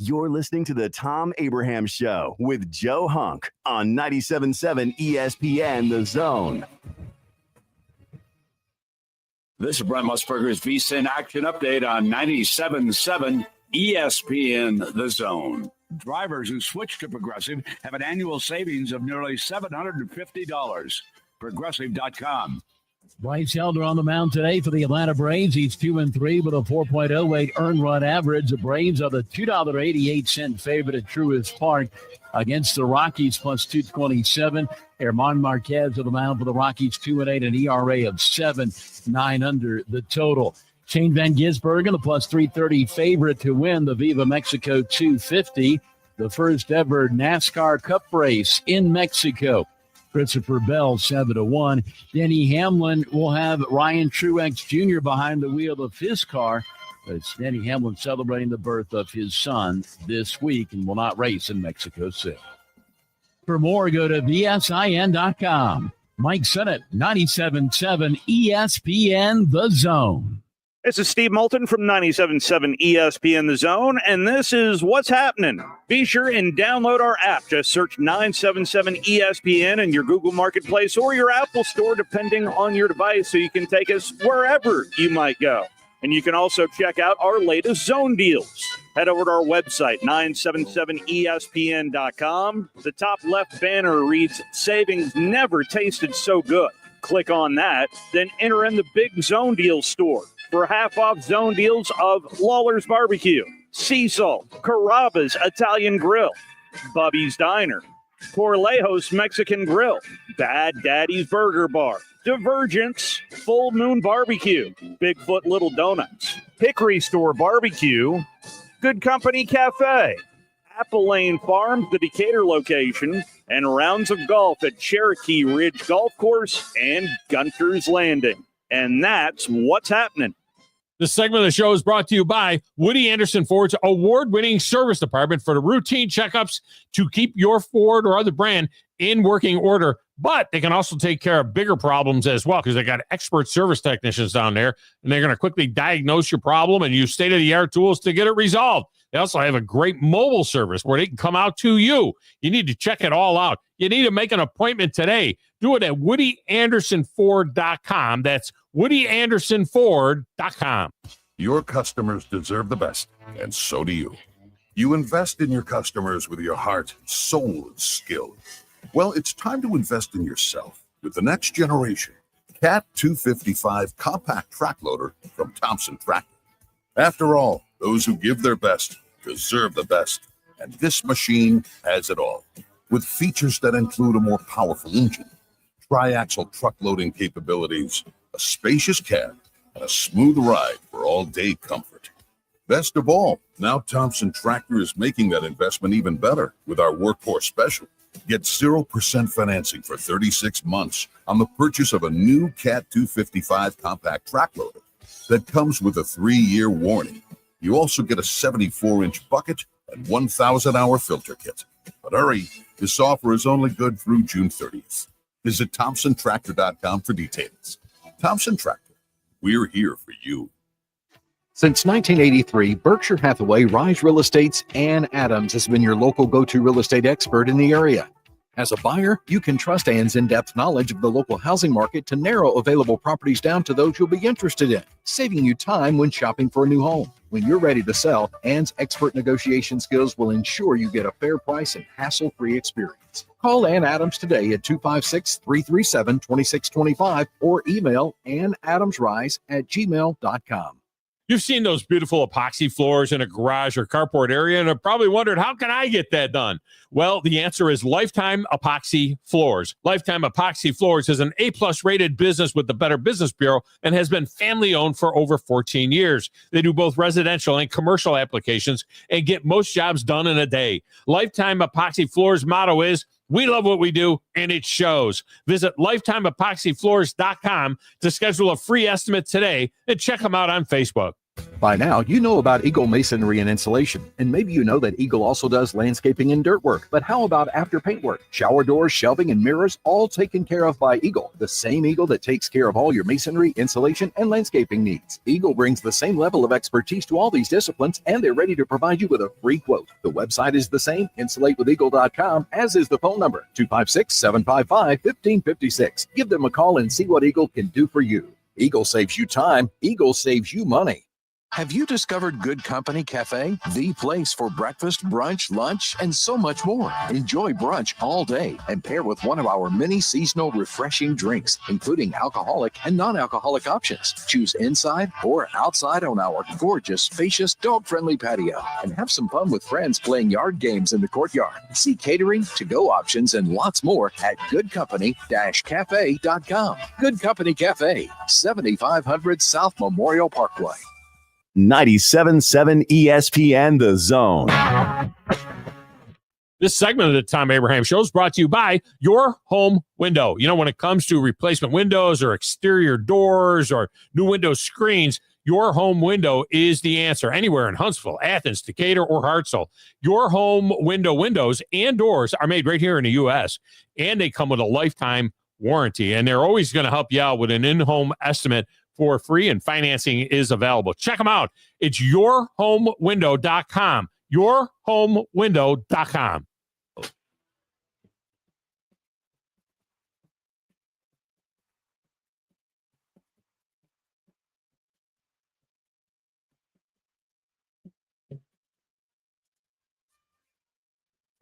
You're listening to the Thom Abraham Show with Joe Hunk on 97.7 ESPN The Zone. This is Brent Musburger's VSiN Action Update on 97.7 ESPN The Zone. Drivers who switch to Progressive have an annual savings of nearly $750. Progressive.com. Bryce Elder on the mound today for the Atlanta Braves. He's 2-3 with a 4.08 earned run average. The Braves are the $2.88 favorite at Truist Park against the Rockies, plus 227. Herman Marquez on the mound for the Rockies, 2-8, an ERA of 7, 9 under the total. Shane Van Gisbergen, the plus 330 favorite to win the Viva Mexico 250, the first ever NASCAR Cup race in Mexico. Christopher Bell, 7-1. Denny Hamlin will have Ryan Truex Jr. behind the wheel of his car. It's Denny Hamlin celebrating the birth of his son this week and will not race in Mexico City. For more, go to VSIN.com. Mike Sennett, 97.7 ESPN The Zone. This is Steve Moulton from 97.7 ESPN The Zone, and this is What's Happening. Be sure and download our app. Just search 977 ESPN in your Google Marketplace or your Apple Store, depending on your device, so you can take us wherever you might go. And you can also check out our latest zone deals. Head over to our website, 977ESPN.com. The top left banner reads, Savings never tasted so good. Click on that, then enter in the Big Zone Deals store for half-off zone deals of Lawler's Barbecue, Cecil, Carrabba's Italian Grill, Bubby's Diner, Corlejos Mexican Grill, Bad Daddy's Burger Bar, Divergence, Full Moon Barbecue, Bigfoot Little Donuts, Hickory Store Barbecue, Good Company Cafe, Apple Lane Farms, the Decatur location, and rounds of golf at Cherokee Ridge Golf Course and Gunter's Landing. And that's what's happening. This segment of the show is brought to you by Woody Anderson Ford's award-winning service department for the routine checkups to keep your Ford or other brand in working order. But they can also take care of bigger problems as well because they got expert service technicians down there, and they're going to quickly diagnose your problem and use state-of-the-art tools to get it resolved. They also have a great mobile service where they can come out to you. You need to check it all out. You need to make an appointment today. Do it at WoodyAndersonFord.com. That's WoodyAndersonFord.com. Your customers deserve the best, and so do you. You invest in your customers with your heart, soul, and skill. Well, it's time to invest in yourself with the next generation Cat 255 compact track loader from Thompson Tractor. After all, those who give their best deserve the best, and this machine has it all. With features that include a more powerful engine, tri-axle truck loading capabilities, a spacious cab, and a smooth ride for all-day comfort. Best of all, now Thompson Tractor is making that investment even better with our Workhorse Special. Get 0% financing for 36 months on the purchase of a new Cat 255 compact track loader that comes with a 3-year warranty. You also get a 74-inch bucket and 1,000-hour filter kit. But hurry, this offer is only good through June 30th. Visit ThompsonTractor.com for details. Thompson Tractor, we're here for you. Since 1983, Berkshire Hathaway Rise Real Estate's Ann Adams has been your local go-to real estate expert in the area. As a buyer, you can trust Ann's in-depth knowledge of the local housing market to narrow available properties down to those you'll be interested in, saving you time when shopping for a new home. When you're ready to sell, Ann's expert negotiation skills will ensure you get a fair price and hassle-free experience. Call Ann Adams today at 256-337-2625 or email annadamsrise@gmail.com. You've seen those beautiful epoxy floors in a garage or carport area and have probably wondered, how can I get that done? Well, the answer is Lifetime Epoxy Floors. Lifetime Epoxy Floors is an A-plus rated business with the Better Business Bureau and has been family-owned for over 14 years. They do both residential and commercial applications and get most jobs done in a day. Lifetime Epoxy Floors' motto is, we love what we do, and it shows. Visit LifetimeEpoxyFloors.com to schedule a free estimate today and check them out on Facebook. By now, you know about Eagle Masonry and Insulation, and maybe you know that Eagle also does landscaping and dirt work. But how about after paint work? Shower doors, shelving, and mirrors, all taken care of by Eagle, the same Eagle that takes care of all your masonry, insulation, and landscaping needs. Eagle brings the same level of expertise to all these disciplines, and they're ready to provide you with a free quote. The website is the same, insulatewitheagle.com, as is the phone number, 256-755-1556. Give them a call and see what Eagle can do for you. Eagle saves you time. Eagle saves you money. Have you discovered Good Company Cafe? The place for breakfast, brunch, lunch, and so much more. Enjoy brunch all day and pair with one of our many seasonal refreshing drinks, including alcoholic and non-alcoholic options. Choose inside or outside on our gorgeous, spacious, dog-friendly patio and have some fun with friends playing yard games in the courtyard. See catering, to-go options, and lots more at goodcompany-cafe.com. Good Company Cafe, 7500 South Memorial Parkway. 97.7 ESPN The Zone. This segment of the Thom Abraham Show is brought to you by Your Home Window. You know, when it comes to replacement windows or exterior doors or new window screens, Your Home Window is the answer. Anywhere in Huntsville, Athens, Decatur, or Hartselle, Your Home Window windows and doors are made right here in the U.S., and they come with a lifetime warranty, and they're always going to help you out with an in-home estimate for free, and financing is available. Check them out. It's yourhomewindow.com. Yourhomewindow.com.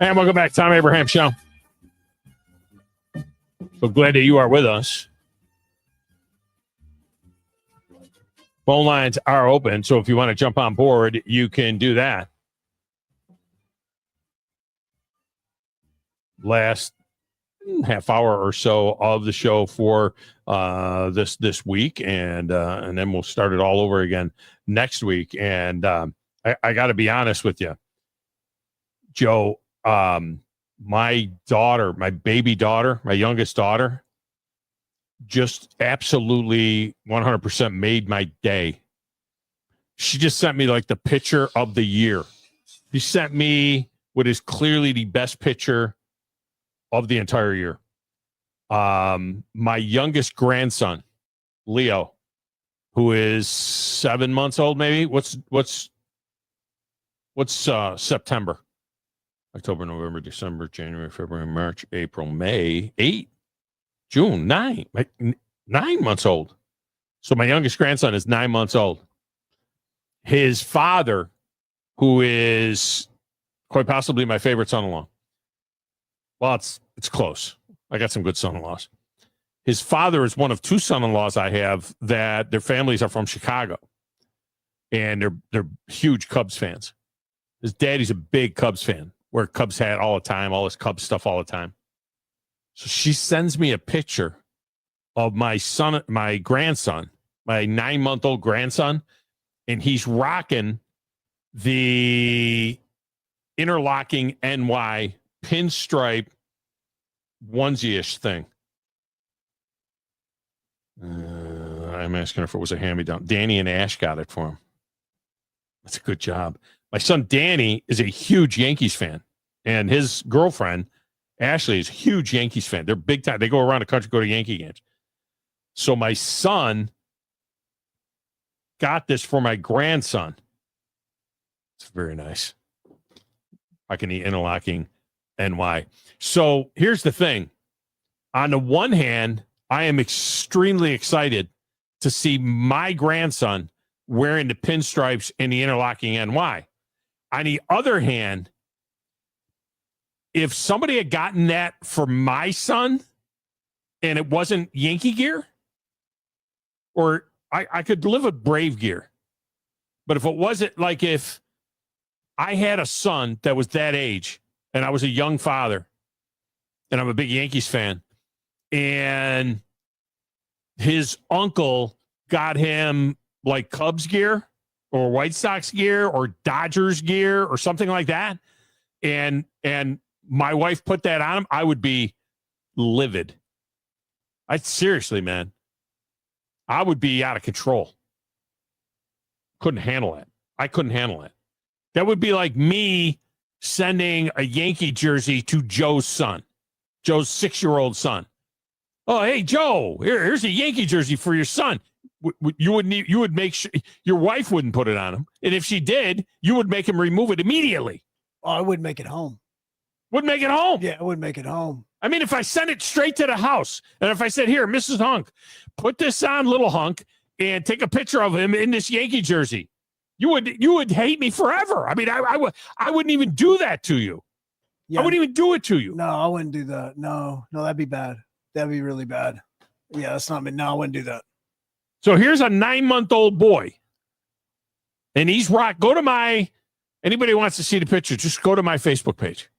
And welcome back, Thom Abraham Show. So glad that you are with us. Phone lines are open, so if you want to jump on board, you can do that. Last half hour or so of the show for this week, and then we'll start it all over again next week. And I got to be honest with you, Joe. My daughter, my baby daughter, my youngest daughter, just absolutely 100% made my day. She just sent me like the picture of the year. She sent me what is clearly the best picture of the entire year. My youngest grandson, Leo, who is 7 months old, maybe. What's September? October, November, December, January, February, March, April, May, 8, June, 9. 9 months old. So my youngest grandson is 9 months old. His father, who is quite possibly my favorite son-in-law. Well, it's close. I got some good son-in-laws. His father is one of two son-in-laws I have that their families are from Chicago. And they're huge Cubs fans. His daddy's a big Cubs fan. Wear Cubs hat all the time, all his Cubs stuff all the time. So she sends me a picture of my grandson, my 9-month-old grandson, and he's rocking the interlocking NY pinstripe onesie-ish thing. I'm asking if it was a hand-me-down. Danny and Ash got it for him. That's a good job. My son Danny is a huge Yankees fan, and his girlfriend Ashley is a huge Yankees fan. They're big time. They go around the country, go to Yankee games. So my son got this for my grandson. It's very nice. I can eat interlocking NY. So here's the thing. On the one hand, I am extremely excited to see my grandson wearing the pinstripes and the interlocking NY. On the other hand, if somebody had gotten that for my son and it wasn't Yankee gear, or I could live with Brave gear, but if it wasn't, like if I had a son that was that age and I was a young father and I'm a big Yankees fan and his uncle got him like Cubs gear or White Sox gear or Dodgers gear or something like that, and my wife put that on him, I would be livid. Seriously, man, I would be out of control. Couldn't handle it. I couldn't handle it. That would be like me sending a Yankee jersey to Joe's son, Joe's 6-year-old son. Oh, hey, Joe, here's a Yankee jersey for your son. You would make sure your wife wouldn't put it on him. And if she did, you would make him remove it immediately. Oh, I wouldn't make it home. Wouldn't make it home? Yeah, I wouldn't make it home. I mean, if I sent it straight to the house, and if I said, here, Mrs. Hunk, put this on little Hunk and take a picture of him in this Yankee jersey, you would hate me forever. I mean, I wouldn't even do that to you. Yeah. I wouldn't even do it to you. No, I wouldn't do that. No, that'd be bad. That'd be really bad. Yeah, that's not me. No, I wouldn't do that. So here's a 9-month-old boy. And he's go to anybody who wants to see the picture, just go to my Facebook page.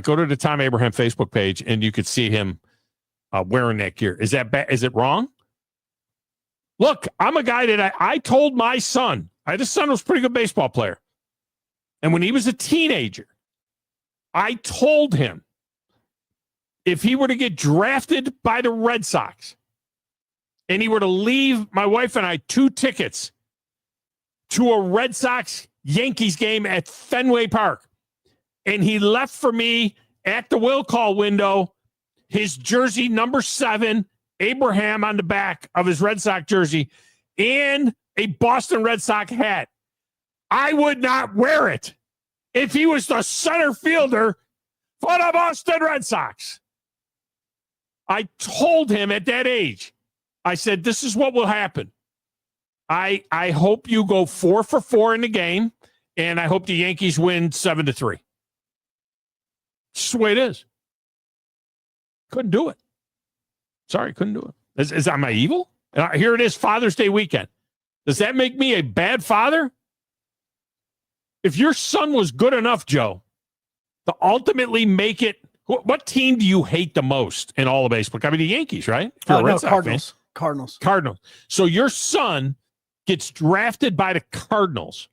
Go to the Thom Abraham Facebook page, and you could see him wearing that gear. Is that bad? Is it wrong? Look, I'm a guy that I told my son, this son was a pretty good baseball player. And when he was a teenager, I told him if he were to get drafted by the Red Sox and he were to leave my wife and I 2 tickets to a Red Sox Yankees game at Fenway Park, and he left for me at the will call window his jersey number 7, Abraham on the back of his Red Sox jersey, and a Boston Red Sox hat, I would not wear it if he was the center fielder for the Boston Red Sox. I told him at that age, I said, this is what will happen. I hope you go 4 for 4 in the game, and I hope the Yankees win 7-3. It's the way it is. Couldn't do it. Sorry, couldn't do it. Am I evil? Here it is, Father's Day weekend. Does that make me a bad father? If your son was good enough, Joe, to ultimately make it, what team do you hate the most in all of baseball? I mean, the Yankees, right? No, Cardinals. Cardinals. So your son gets drafted by the Cardinals.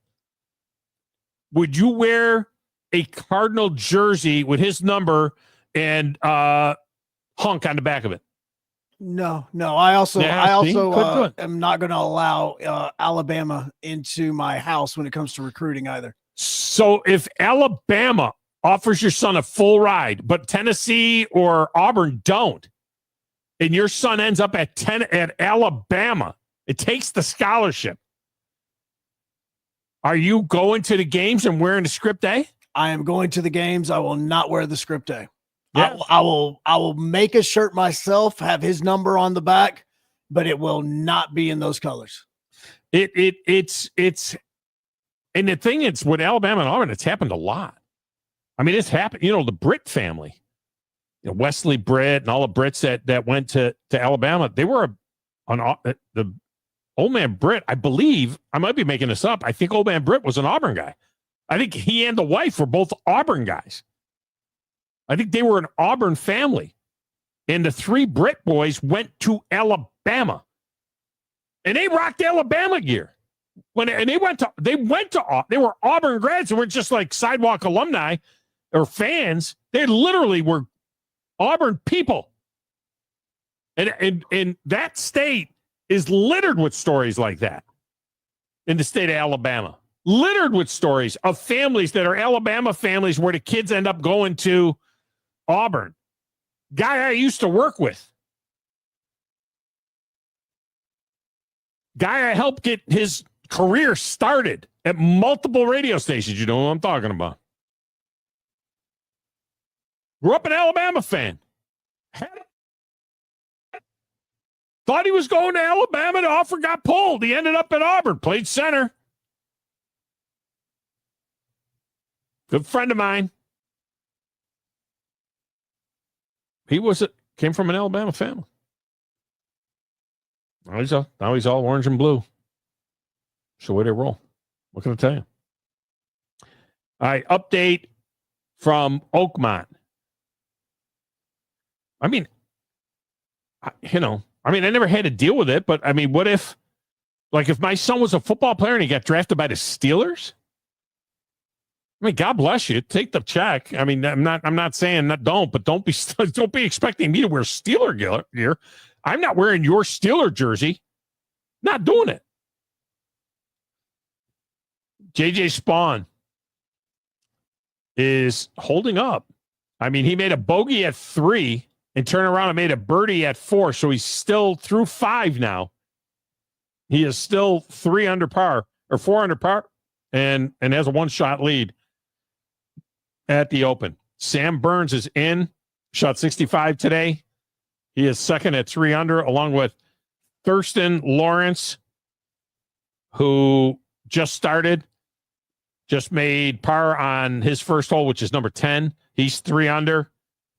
Would you wear a Cardinal jersey with his number and hunk on the back of it? No. I also am not going to allow Alabama into my house when it comes to recruiting either. So if Alabama offers your son a full ride, but Tennessee or Auburn don't, and your son ends up at Alabama, it takes the scholarship. Are you going to the games and wearing the script A? I am going to the games. I will not wear the script A. Yeah. I will make a shirt myself, have his number on the back, but it will not be in those colors. It's and the thing is with Alabama and Auburn, it's happened a lot. I mean, it's happened, the Britt family, Wesley Britt and all the Brits that went to Alabama, they were the old man Britt, I believe, I might be making this up. I think old man Britt was an Auburn guy. I think he and the wife were both Auburn guys. I think they were an Auburn family. And the three Britt boys went to Alabama. And they rocked Alabama gear. They were Auburn grads and weren't just like sidewalk alumni or fans. They literally were Auburn people. And that state is littered with stories like that in the state of Alabama. Littered with stories of families that are Alabama families where the kids end up going to Auburn. Guy I used to work with. Guy I helped get his career started at multiple radio stations. You know what I'm talking about. Grew up an Alabama fan. Thought he was going to Alabama. The offer got pulled. He ended up at Auburn. Played center. Good friend of mine. He came from an Alabama family. Now he's all orange and blue. So way they roll. What can I tell you? All right, update from Oakmont. I mean, I never had to deal with it, but I mean, what if my son was a football player and he got drafted by the Steelers? I mean, God bless you. Take the check. I mean, I'm not saying that but don't be expecting me to wear Steeler gear. I'm not wearing your Steeler jersey. Not doing it. JJ Spawn is holding up. I mean, he made a bogey at 3 and turned around and made a birdie at 4. So he's still through 5 now. He is still 3 under par or 4 under par and has a 1-shot lead at the Open. Sam Burns is in, shot 65 today. He is second at 3 under, along with Thurston Lawrence, who just made par on his first hole, which is number 10. He's 3 under.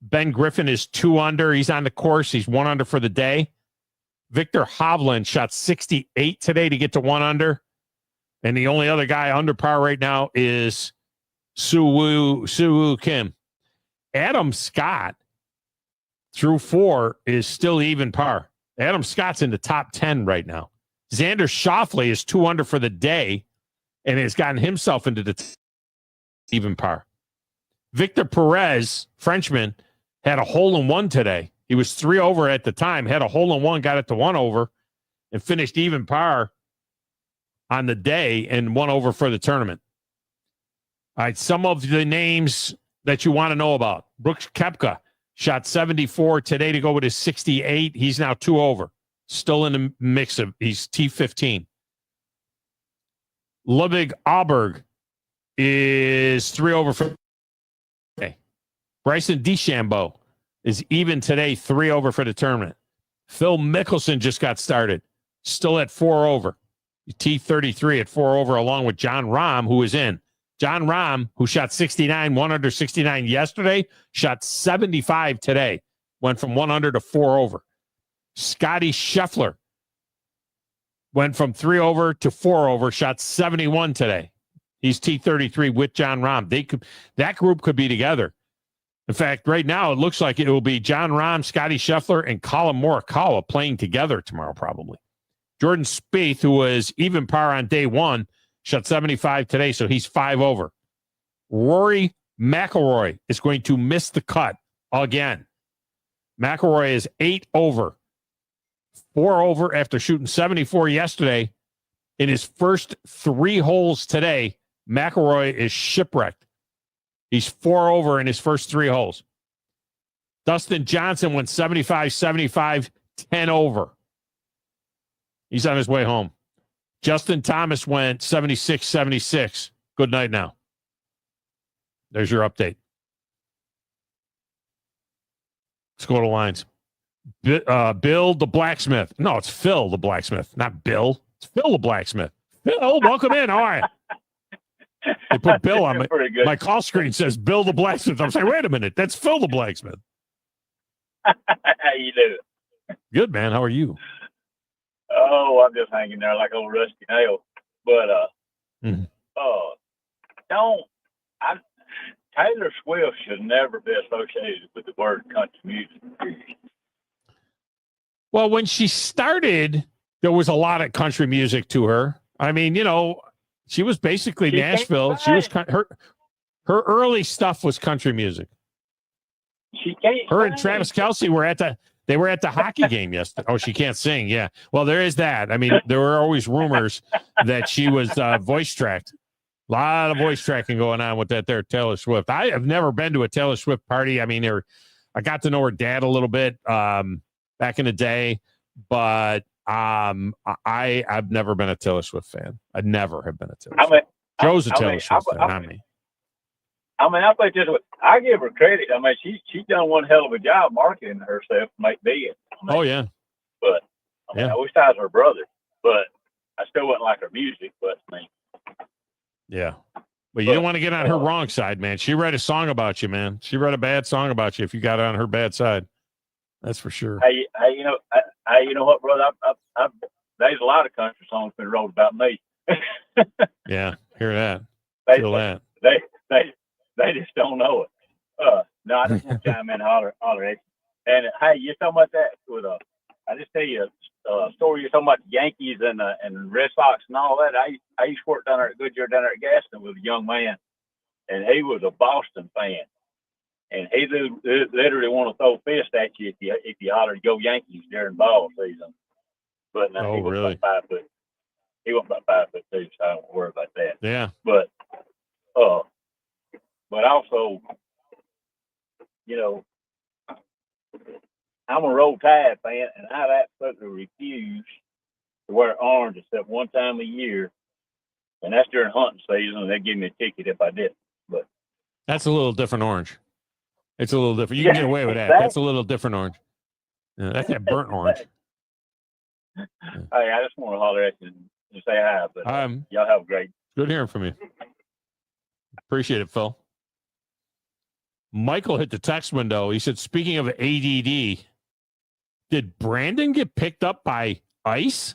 Ben Griffin is 2 under. He's on the course. He's 1 under for the day. Victor Hovland shot 68 today to get to 1 under. And the only other guy under par right now is Soo Kim. Adam Scott through 4 is still even par. Adam Scott's in the top 10 right now. Xander Schauffele is 2 under for the day and has gotten himself into the even par. Victor Perez, Frenchman, had a hole-in-one today. He was 3 over at the time, had a hole-in-one, got it to 1 over, and finished even par on the day and 1 over for the tournament. All right, some of the names that you want to know about. Brooks Koepka shot 74 today to go with his 68. He's now 2 over. Still in the mix of, he's T15. Ludwig Aberg is 3 over for today. Bryson DeChambeau is even today, 3 over for the tournament. Phil Mickelson just got started. Still at 4 over. T33 at 4 over, along with John Rahm, who is in. John Rahm, who shot 69, 1 under 69 yesterday, shot 75 today. Went from 1 under to 4 over. Scotty Scheffler went from 3 over to 4 over, shot 71 today. He's T33 with John Rahm. That group could be together. In fact, right now it looks like it will be John Rahm, Scotty Scheffler, and Colin Morikawa playing together tomorrow probably. Jordan Spieth, who was even par on day one, shot 75 today, so he's 5 over. Rory McIlroy is going to miss the cut again. McIlroy is 8 over. 4 over after shooting 74 yesterday. In his first 3 holes today, McIlroy is shipwrecked. He's 4 over in his first 3 holes. Dustin Johnson went 75, 75, 10 over. He's on his way home. Justin Thomas went 76, 76. Good night now. There's your update. Let's go to lines. Bill the blacksmith. No, it's Phil the blacksmith, not Bill. It's Phil the blacksmith. Phil, welcome in. How are you? They put Bill on my call screen. Says Bill the blacksmith. I'm saying, wait a minute, that's Phil the blacksmith. How you doing? Good, man. How are you? Oh, I'm just hanging there like old rusty nail. But Taylor Swift should never be associated with the word country music. Well, when she started, there was a lot of country music to her. I mean, she was basically Nashville. She was her early stuff was country music. Her and Travis Kelce were at the hockey game yesterday. Oh, she can't sing. Yeah. Well, there is that. I mean, there were always rumors that she was voice tracked. A lot of voice tracking going on with that there Taylor Swift. I have never been to a Taylor Swift party. I mean, I got to know her dad a little bit back in the day, but I've never been a Taylor Swift fan. I never have been a Taylor Swift. Joe's a Taylor Swift fan, not me. I mean, I think I give her credit. I mean, she's done one hell of a job marketing herself to make big. Oh yeah. But I wish I was her brother, but I still wouldn't like her music. But I mean, yeah. But you don't want to get on her wrong side, man. She read a song about you, man. She read a bad song about you if you got on her bad side. That's for sure. Hey, you know what, brother? There's a lot of country songs been wrote about me. Yeah, hear that. Feel that. They just don't know it. No, I just want to chime in and holler at you. And hey, you're talking about that with I just tell you a story. You're talking about the Yankees and Red Sox and all that. I used to work down there at Goodyear down there at Gaston with a young man, and he was a Boston fan, and he literally want to throw fist at you if you holler "Go Yankees" during ball season. But no, he wasn't really? about 5 foot. He wasn't about 5'2", so I don't worry about that. Yeah. But also, I'm a Roll Tide fan, and I'd absolutely refuse to wear orange except one time a year, and that's during hunting season, and they give me a ticket if I did. But that's a little different orange. It's a little different. You can get away with that. That's a little different orange. Yeah, that's that burnt orange. Hey, I just want to holler at you and say hi, but y'all have a great. Good hearing from you. Appreciate it, Phil. Michael hit the text window. He said, speaking of ADD, did Brandon get picked up by ICE?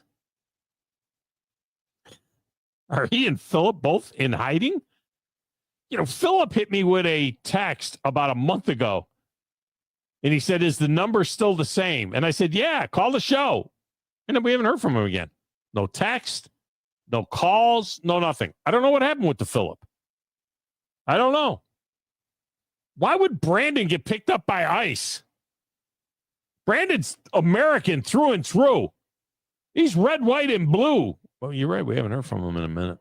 Are he and Philip both in hiding? Philip hit me with a text about a month ago. And he said, is the number still the same? And I said, yeah, call the show. And then we haven't heard from him again. No text, no calls, no nothing. I don't know what happened with the Philip. I don't know. Why would Brandon get picked up by ICE? Brandon's American through and through. He's red, white, and blue. Well, you're right. We haven't heard from him in a minute.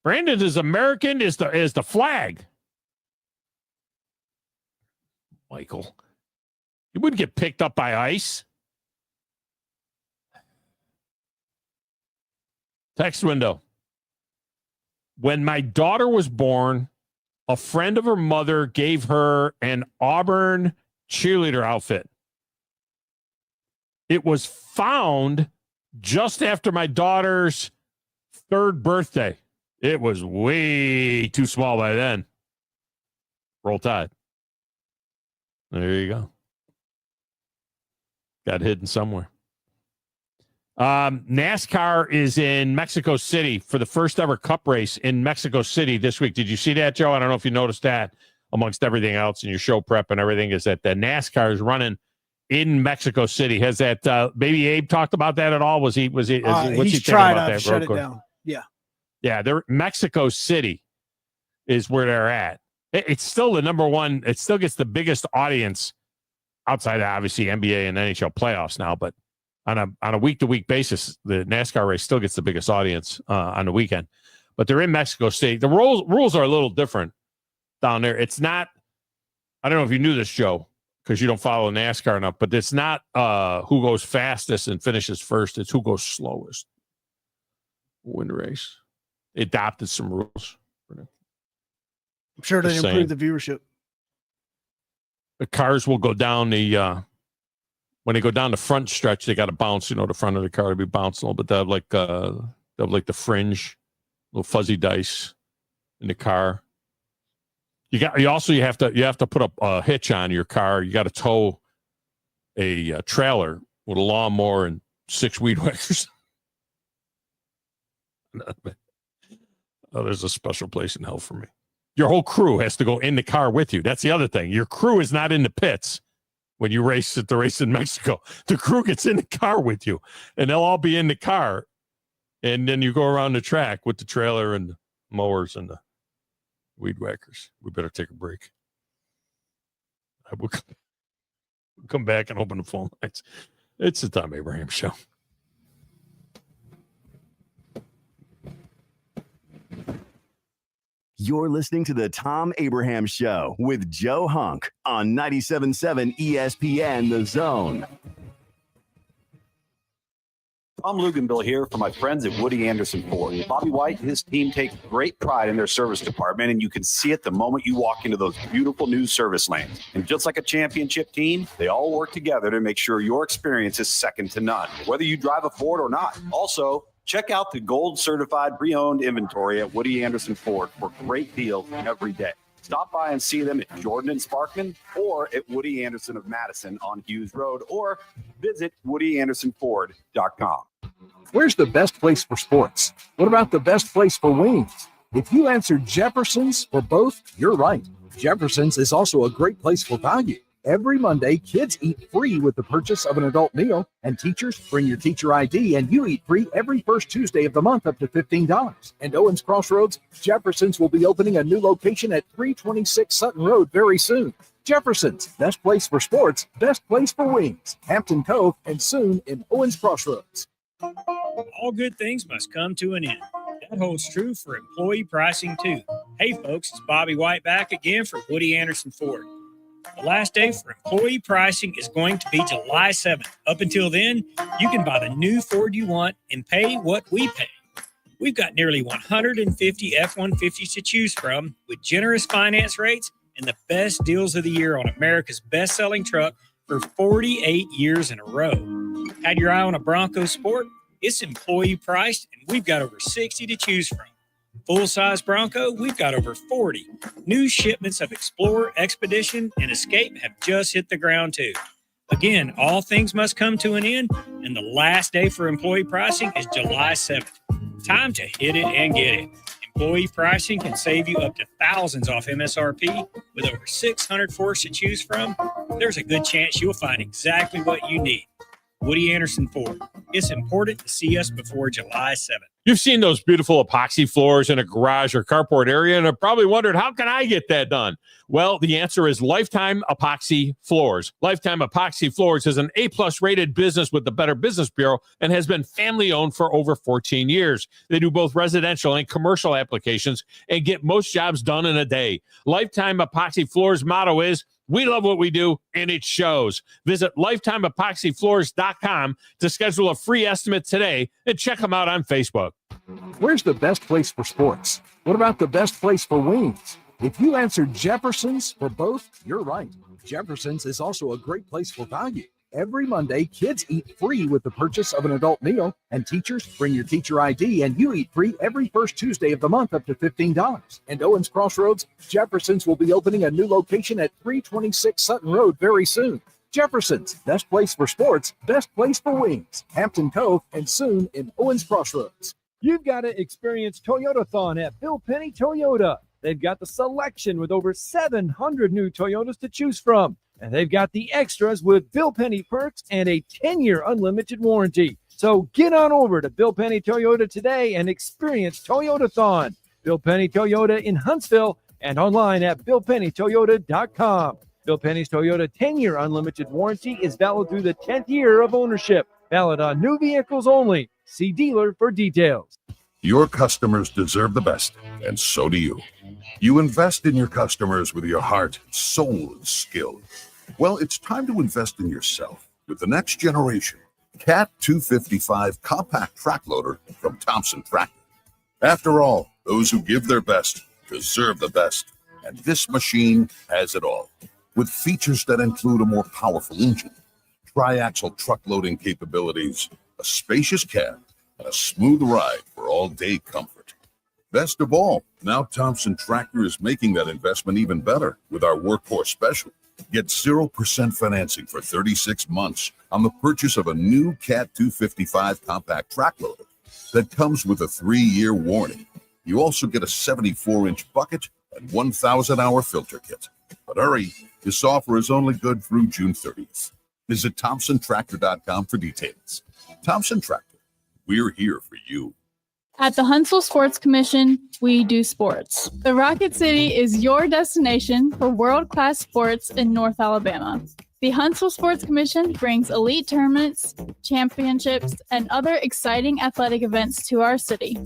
Brandon is American as the flag. Michael. He wouldn't get picked up by ICE. Text window. When my daughter was born, a friend of her mother gave her an Auburn cheerleader outfit. It was found just after my daughter's 3rd birthday. It was way too small by then. Roll Tide. There you go. Got hidden somewhere. NASCAR is in Mexico City for the first ever cup race in Mexico City this week. Did you see that, Joe? I don't know if you noticed that amongst everything else in your show prep and everything, is that the NASCAR is running in Mexico City. Has that Baby Abe talked about that at all? What's he he's thinking tried about to that? shut it down. Yeah. Yeah, they're Mexico City is where they're at. It's still the number one. It still gets the biggest audience outside of obviously NBA and NHL playoffs now, but on a week-to-week basis, the NASCAR race still gets the biggest audience on the weekend. But they're in Mexico City. The rules are a little different down there. It's not, I don't know if you knew this, Joe, because you don't follow NASCAR enough, but it's not who goes fastest and finishes first. It's who goes slowest. Win the race. They adopted some rules. I'm sure they improve the viewership. The cars will go down when they go down the front stretch, they got to bounce, the front of the car to be bouncing a little bit. They have like the fringe, little fuzzy dice in the car. You have to put a hitch on your car. You got to tow a trailer with a lawnmower and 6 weed whackers. Oh, there's a special place in hell for me. Your whole crew has to go in the car with you. That's the other thing. Your crew is not in the pits when you race at the race in Mexico. The crew gets in the car with you, and they'll all be in the car. And then you go around the track with the trailer and the mowers and the weed whackers. We better take a break. I will come back and open the phone lines. It's the Thom Abraham Show. You're listening to the Thom Abraham Show with Joe Hunk on 97.7 ESPN The Zone. Tom Luganville here for my friends at Woody Anderson Ford. Bobby White and his team take great pride in their service department, and you can see it the moment you walk into those beautiful new service lanes. And just like a championship team, they all work together to make sure your experience is second to none, whether you drive a Ford or not. Also, check out the gold certified pre-owned inventory at Woody Anderson Ford for great deals every day. Stop by and see them at Jordan and Sparkman or at Woody Anderson of Madison on Hughes Road, or visit WoodyAndersonFord.com. Where's the best place for sports? What about the best place for wings? If you answered Jefferson's or both, you're right. Jefferson's is also a great place for value. Every Monday, kids eat free with the purchase of an adult meal, and teachers bring your teacher ID, and you eat free every first Tuesday of the month up to $15. And Owens Crossroads, Jefferson's will be opening a new location at 326 Sutton Road very soon. Jefferson's, best place for sports, best place for wings. Hampton Cove, and soon in Owens Crossroads. All good things must come to an end. That holds true for employee pricing, too. Hey, folks, it's Bobby White back again for Woody Anderson Ford. The last day for employee pricing is going to be July 7th. Up until then, you can buy the new Ford you want and pay what we pay. We've got nearly 150 F-150s to choose from with generous finance rates and the best deals of the year on America's best-selling truck for 48 years in a row. Had your eye on a Bronco Sport? It's employee priced, and we've got over 60 to choose from. Full-size Bronco, we've got over 40. New shipments of Explorer, Expedition, and Escape have just hit the ground, too. Again, all things must come to an end, and the last day for employee pricing is July 7th. Time to hit it and get it. Employee pricing can save you up to thousands off MSRP. With over 600 Fords to choose from, there's a good chance you'll find exactly what you need. Woody Anderson Ford. It's important to see us before July 7th. You've seen those beautiful epoxy floors in a garage or carport area and have probably wondered, how can I get that done? Well, the answer is Lifetime Epoxy Floors. Lifetime Epoxy Floors is an A-plus rated business with the Better Business Bureau and has been family-owned for over 14 years. They do both residential and commercial applications and get most jobs done in a day. Lifetime Epoxy Floors' motto is, we love what we do, and it shows. Visit LifetimeEpoxyFloors.com to schedule a free estimate today and check them out on Facebook. Where's the best place for sports? What about the best place for wings? If you answered Jefferson's for both, you're right. Jefferson's is also a great place for value. every Monday, kids eat free with the purchase of an adult meal, and teachers bring your teacher ID and you eat free every first Tuesday of the month up to $15. And Owens Crossroads, Jefferson's will be opening a new location at 326 Sutton Road very soon. Jefferson's, best place for sports, best place for wings. Hampton Cove, and soon in Owens Crossroads. You've got to experience Toyotathon at Bill Penny Toyota. They've got the selection with over 700 new Toyotas to choose from. And they've got the extras with Bill Penny perks and a 10-year unlimited warranty. So get on over to Bill Penny Toyota today and experience Toyotathon. Bill Penny Toyota in Huntsville and online at BillPennyToyota.com. Bill Penny's Toyota 10-year unlimited warranty is valid through the 10th year of ownership. Valid on new vehicles only. See dealer for details. Your customers deserve the best, and so do you. You invest in your customers with your heart, soul, and skill. Well, it's time to invest in yourself with the next generation Cat 255 compact track loader from Thompson Tractor. After all, those who give their best deserve the best, and this machine has it all. With features that include a more powerful engine, tri-axle truck loading capabilities, a spacious cab, and a smooth ride for all-day comfort. Best of all, now Thompson Tractor is making that investment even better with our Workhorse Special. Get 0% financing for 36 months on the purchase of a new Cat 255 compact track loader that comes with a 3-year warranty. You also get a 74-inch bucket and 1,000-hour filter kit. But hurry, this offer is only good through June 30th. Visit ThompsonTractor.com for details. Thompson Tractor, we're here for you. At the Huntsville Sports Commission, we do sports. The Rocket City is your destination for world-class sports in North Alabama. The Huntsville Sports Commission brings elite tournaments, championships, and other exciting athletic events to our city.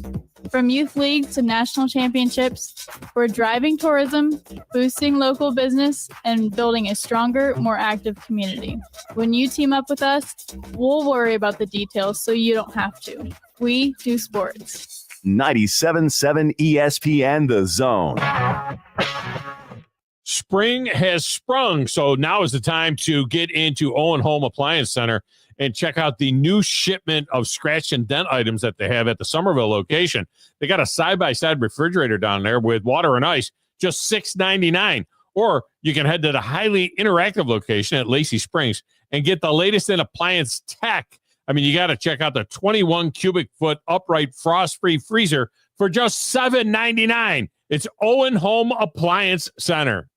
From youth leagues to national championships, we're driving tourism, boosting local business, and building a stronger, more active community. When you team up with us, we'll worry about the details so you don't have to. We do sports. 97.7 ESPN The Zone. Spring has sprung, so now is the time to get into Owen Home Appliance Center and check out the new shipment of scratch and dent items that they have at the Somerville location. They got a side-by-side refrigerator down there with water and ice, just $6.99. Or you can head to the highly interactive location at Lacey Springs and get the latest in appliance tech. I mean, you got to check out the 21 cubic foot upright frost-free freezer for just $7.99. It's Owen Home Appliance Center.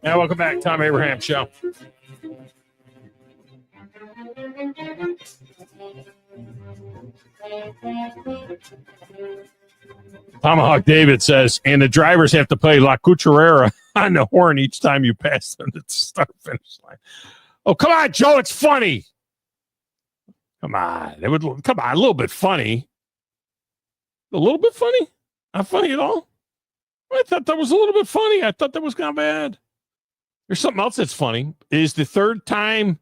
Now, welcome back, Thom Abraham Show. Tomahawk David says, and the drivers have to play La Cucharera on the horn each time you pass them to the start-finish line. Oh, come on, Joe, it's funny. Come on, a little bit funny. A little bit funny? Not funny at all? I thought that was a little bit funny. I thought that was kind of bad. There's something else that's funny. Is the third time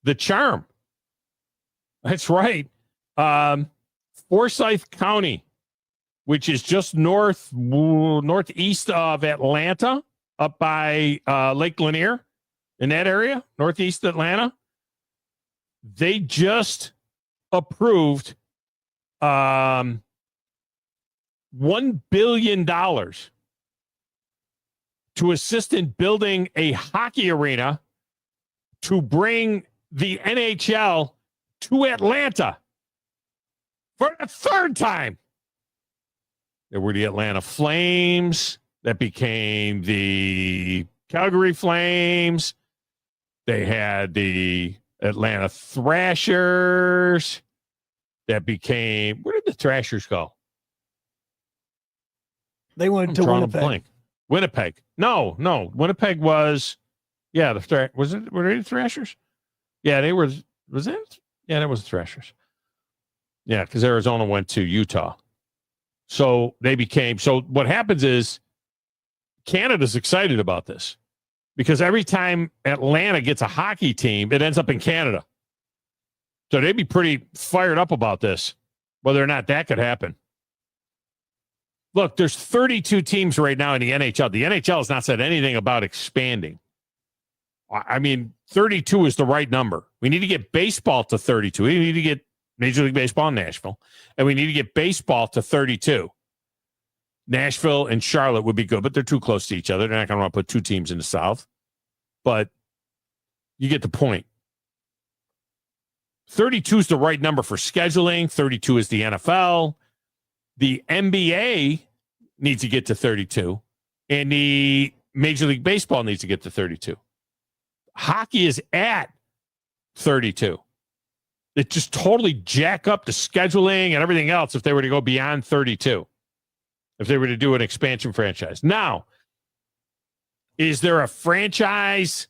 the charm. That's right. Forsyth County, which is just northeast of Atlanta, up by Lake Lanier, in that area, northeast Atlanta. They just approved $1 billion to assist in building a hockey arena to bring the NHL to Atlanta for the third time. There were the Atlanta Flames that became the Calgary Flames. They had the Atlanta Thrashers that became, where did the Thrashers go? They went to Winnipeg. Winnipeg. No. Winnipeg was, were they the Thrashers? Yeah, they were. Was it? Yeah, that was the Thrashers. Yeah, because Arizona went to Utah. So they became, so what happens is Canada's excited about this because every time Atlanta gets a hockey team, it ends up in Canada. So they'd be pretty fired up about this, whether or not that could happen. Look, there's 32 teams right now in the NHL. The NHL has not said anything about expanding. I mean, 32 is the right number. We need to get baseball to 32. We need to get Major League Baseball in Nashville, and we need to get baseball to 32. Nashville and Charlotte would be good, but they're too close to each other. They're not going to want to put two teams in the South. But you get the point. 32 is the right number for scheduling. 32 is the NFL. The NBA needs to get to 32, and the Major League Baseball needs to get to 32. Hockey is at 32. It just totally jack up the scheduling and everything else if they were to go beyond 32, if they were to do an expansion franchise. Now, is there a franchise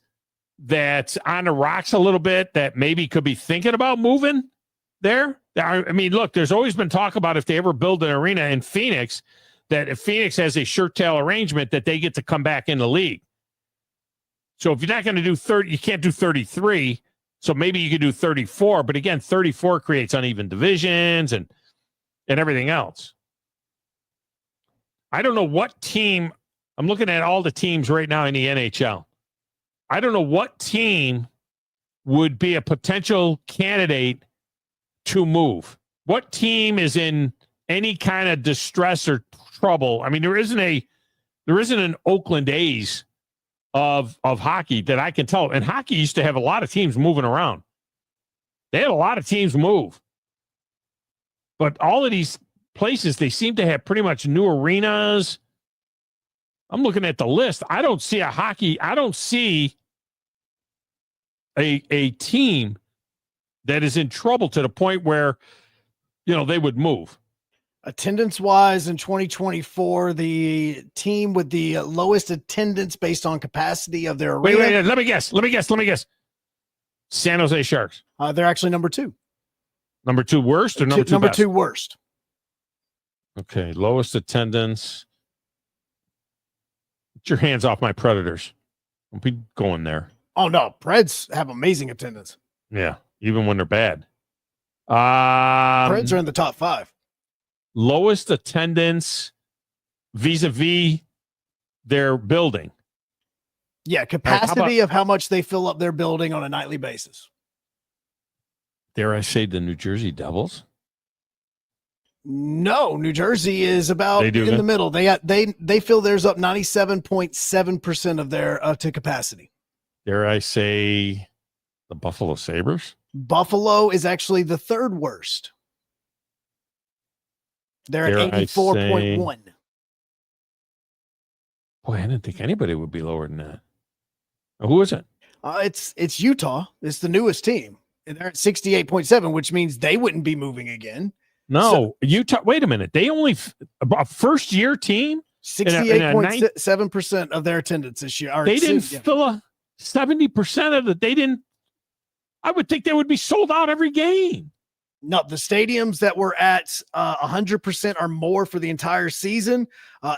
that's on the rocks a little bit that maybe could be thinking about moving there? I mean, look, there's always been talk about if they ever build an arena in Phoenix, that if Phoenix has a shirt tail arrangement, that they get to come back in the league. So if you're not going to do 30, you can't do 33. So maybe you could do 34. But again, 34 creates uneven divisions and everything else. I don't know what team. I'm looking at all the teams right now in the NHL. I don't know what team would be a potential candidate to move. What team is in any kind of distress or trouble? I mean, there isn't an Oakland A's of hockey that I can tell. And hockey used to have a lot of teams moving around. They had a lot of teams move. But all of these places, they seem to have pretty much new arenas. I'm looking at the list. I don't see a team that is in trouble to the point where, they would move. Attendance-wise in 2024, the team with the lowest attendance based on capacity of their arena. Wait. Let me guess. San Jose Sharks. They're actually number 2. Number 2 worst or number 2 Number best? 2 worst. Okay, lowest attendance. Get your hands off my Predators. Don't be going there. Oh, no. Preds have amazing attendance. Yeah, even when they're bad. Preds are in the top 5. Lowest attendance vis-a-vis their building. Yeah, capacity of how much they fill up their building on a nightly basis. Dare I say the New Jersey Devils? No, New Jersey is about in the middle. They fill theirs up 97.7% of their to capacity. Dare I say the Buffalo Sabres? Buffalo is actually the 3rd worst. They're at 84.1. Boy, I didn't think anybody would be lower than that. Who is it? It's Utah. It's the newest team. And they're at 68.7, which means they wouldn't be moving again. No, Utah. Wait a minute. They only a first-year team. 68.7% of their attendance this year. They didn't fill a 70% of it. They didn't. I would think they would be sold out every game. No, the stadiums that were at 100% or more for the entire season,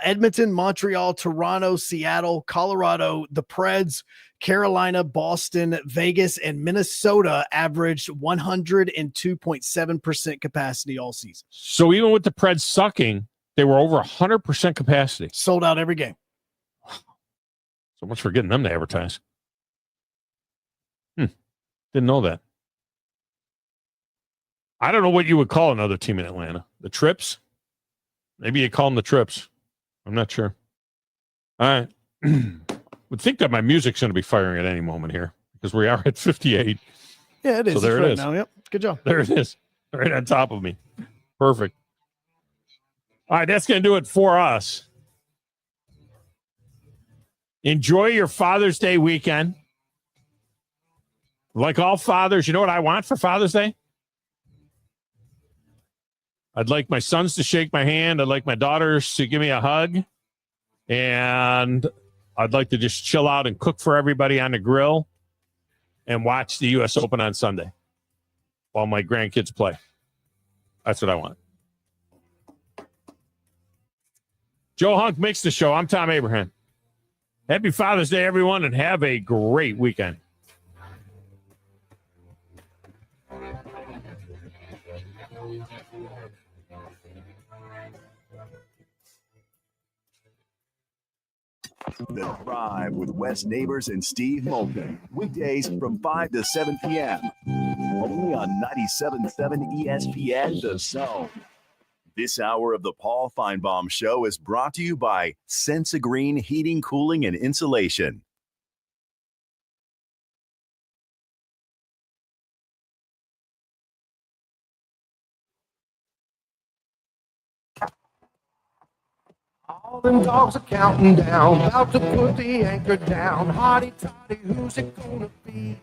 Edmonton, Montreal, Toronto, Seattle, Colorado, the Preds, Carolina, Boston, Vegas, and Minnesota averaged 102.7% capacity all season. So even with the Preds sucking, they were over 100% capacity. Sold out every game. So much for getting them to advertise. Didn't know that. I don't know what you would call another team in Atlanta. The Trips? Maybe you call them the Trips. I'm not sure. All right. Would think that my music's going to be firing at any moment here because we are at 58. Yeah, it is. So there it is. Now. Yep. Good job. There it is. Right on top of me. Perfect. All right. That's going to do it for us. Enjoy your Father's Day weekend. Like all fathers, you know what I want for Father's Day? I'd like my sons to shake my hand. I'd like my daughters to give me a hug. And I'd like to just chill out and cook for everybody on the grill and watch the U.S. Open on Sunday while my grandkids play. That's what I want. Joe Hunk makes the show. I'm Thom Abraham. Happy Father's Day, everyone, and have a great weekend. The Drive with Wes Neighbors and Steve Moulton. Weekdays from 5 to 7 p.m. Only on 97.7 ESPN The Zone. This hour of the Paul Feinbaum Show is brought to you by Sense Green Heating, Cooling, and Insulation. All them dogs are counting down, about to put the anchor down. Hotty toddy, who's it gonna be?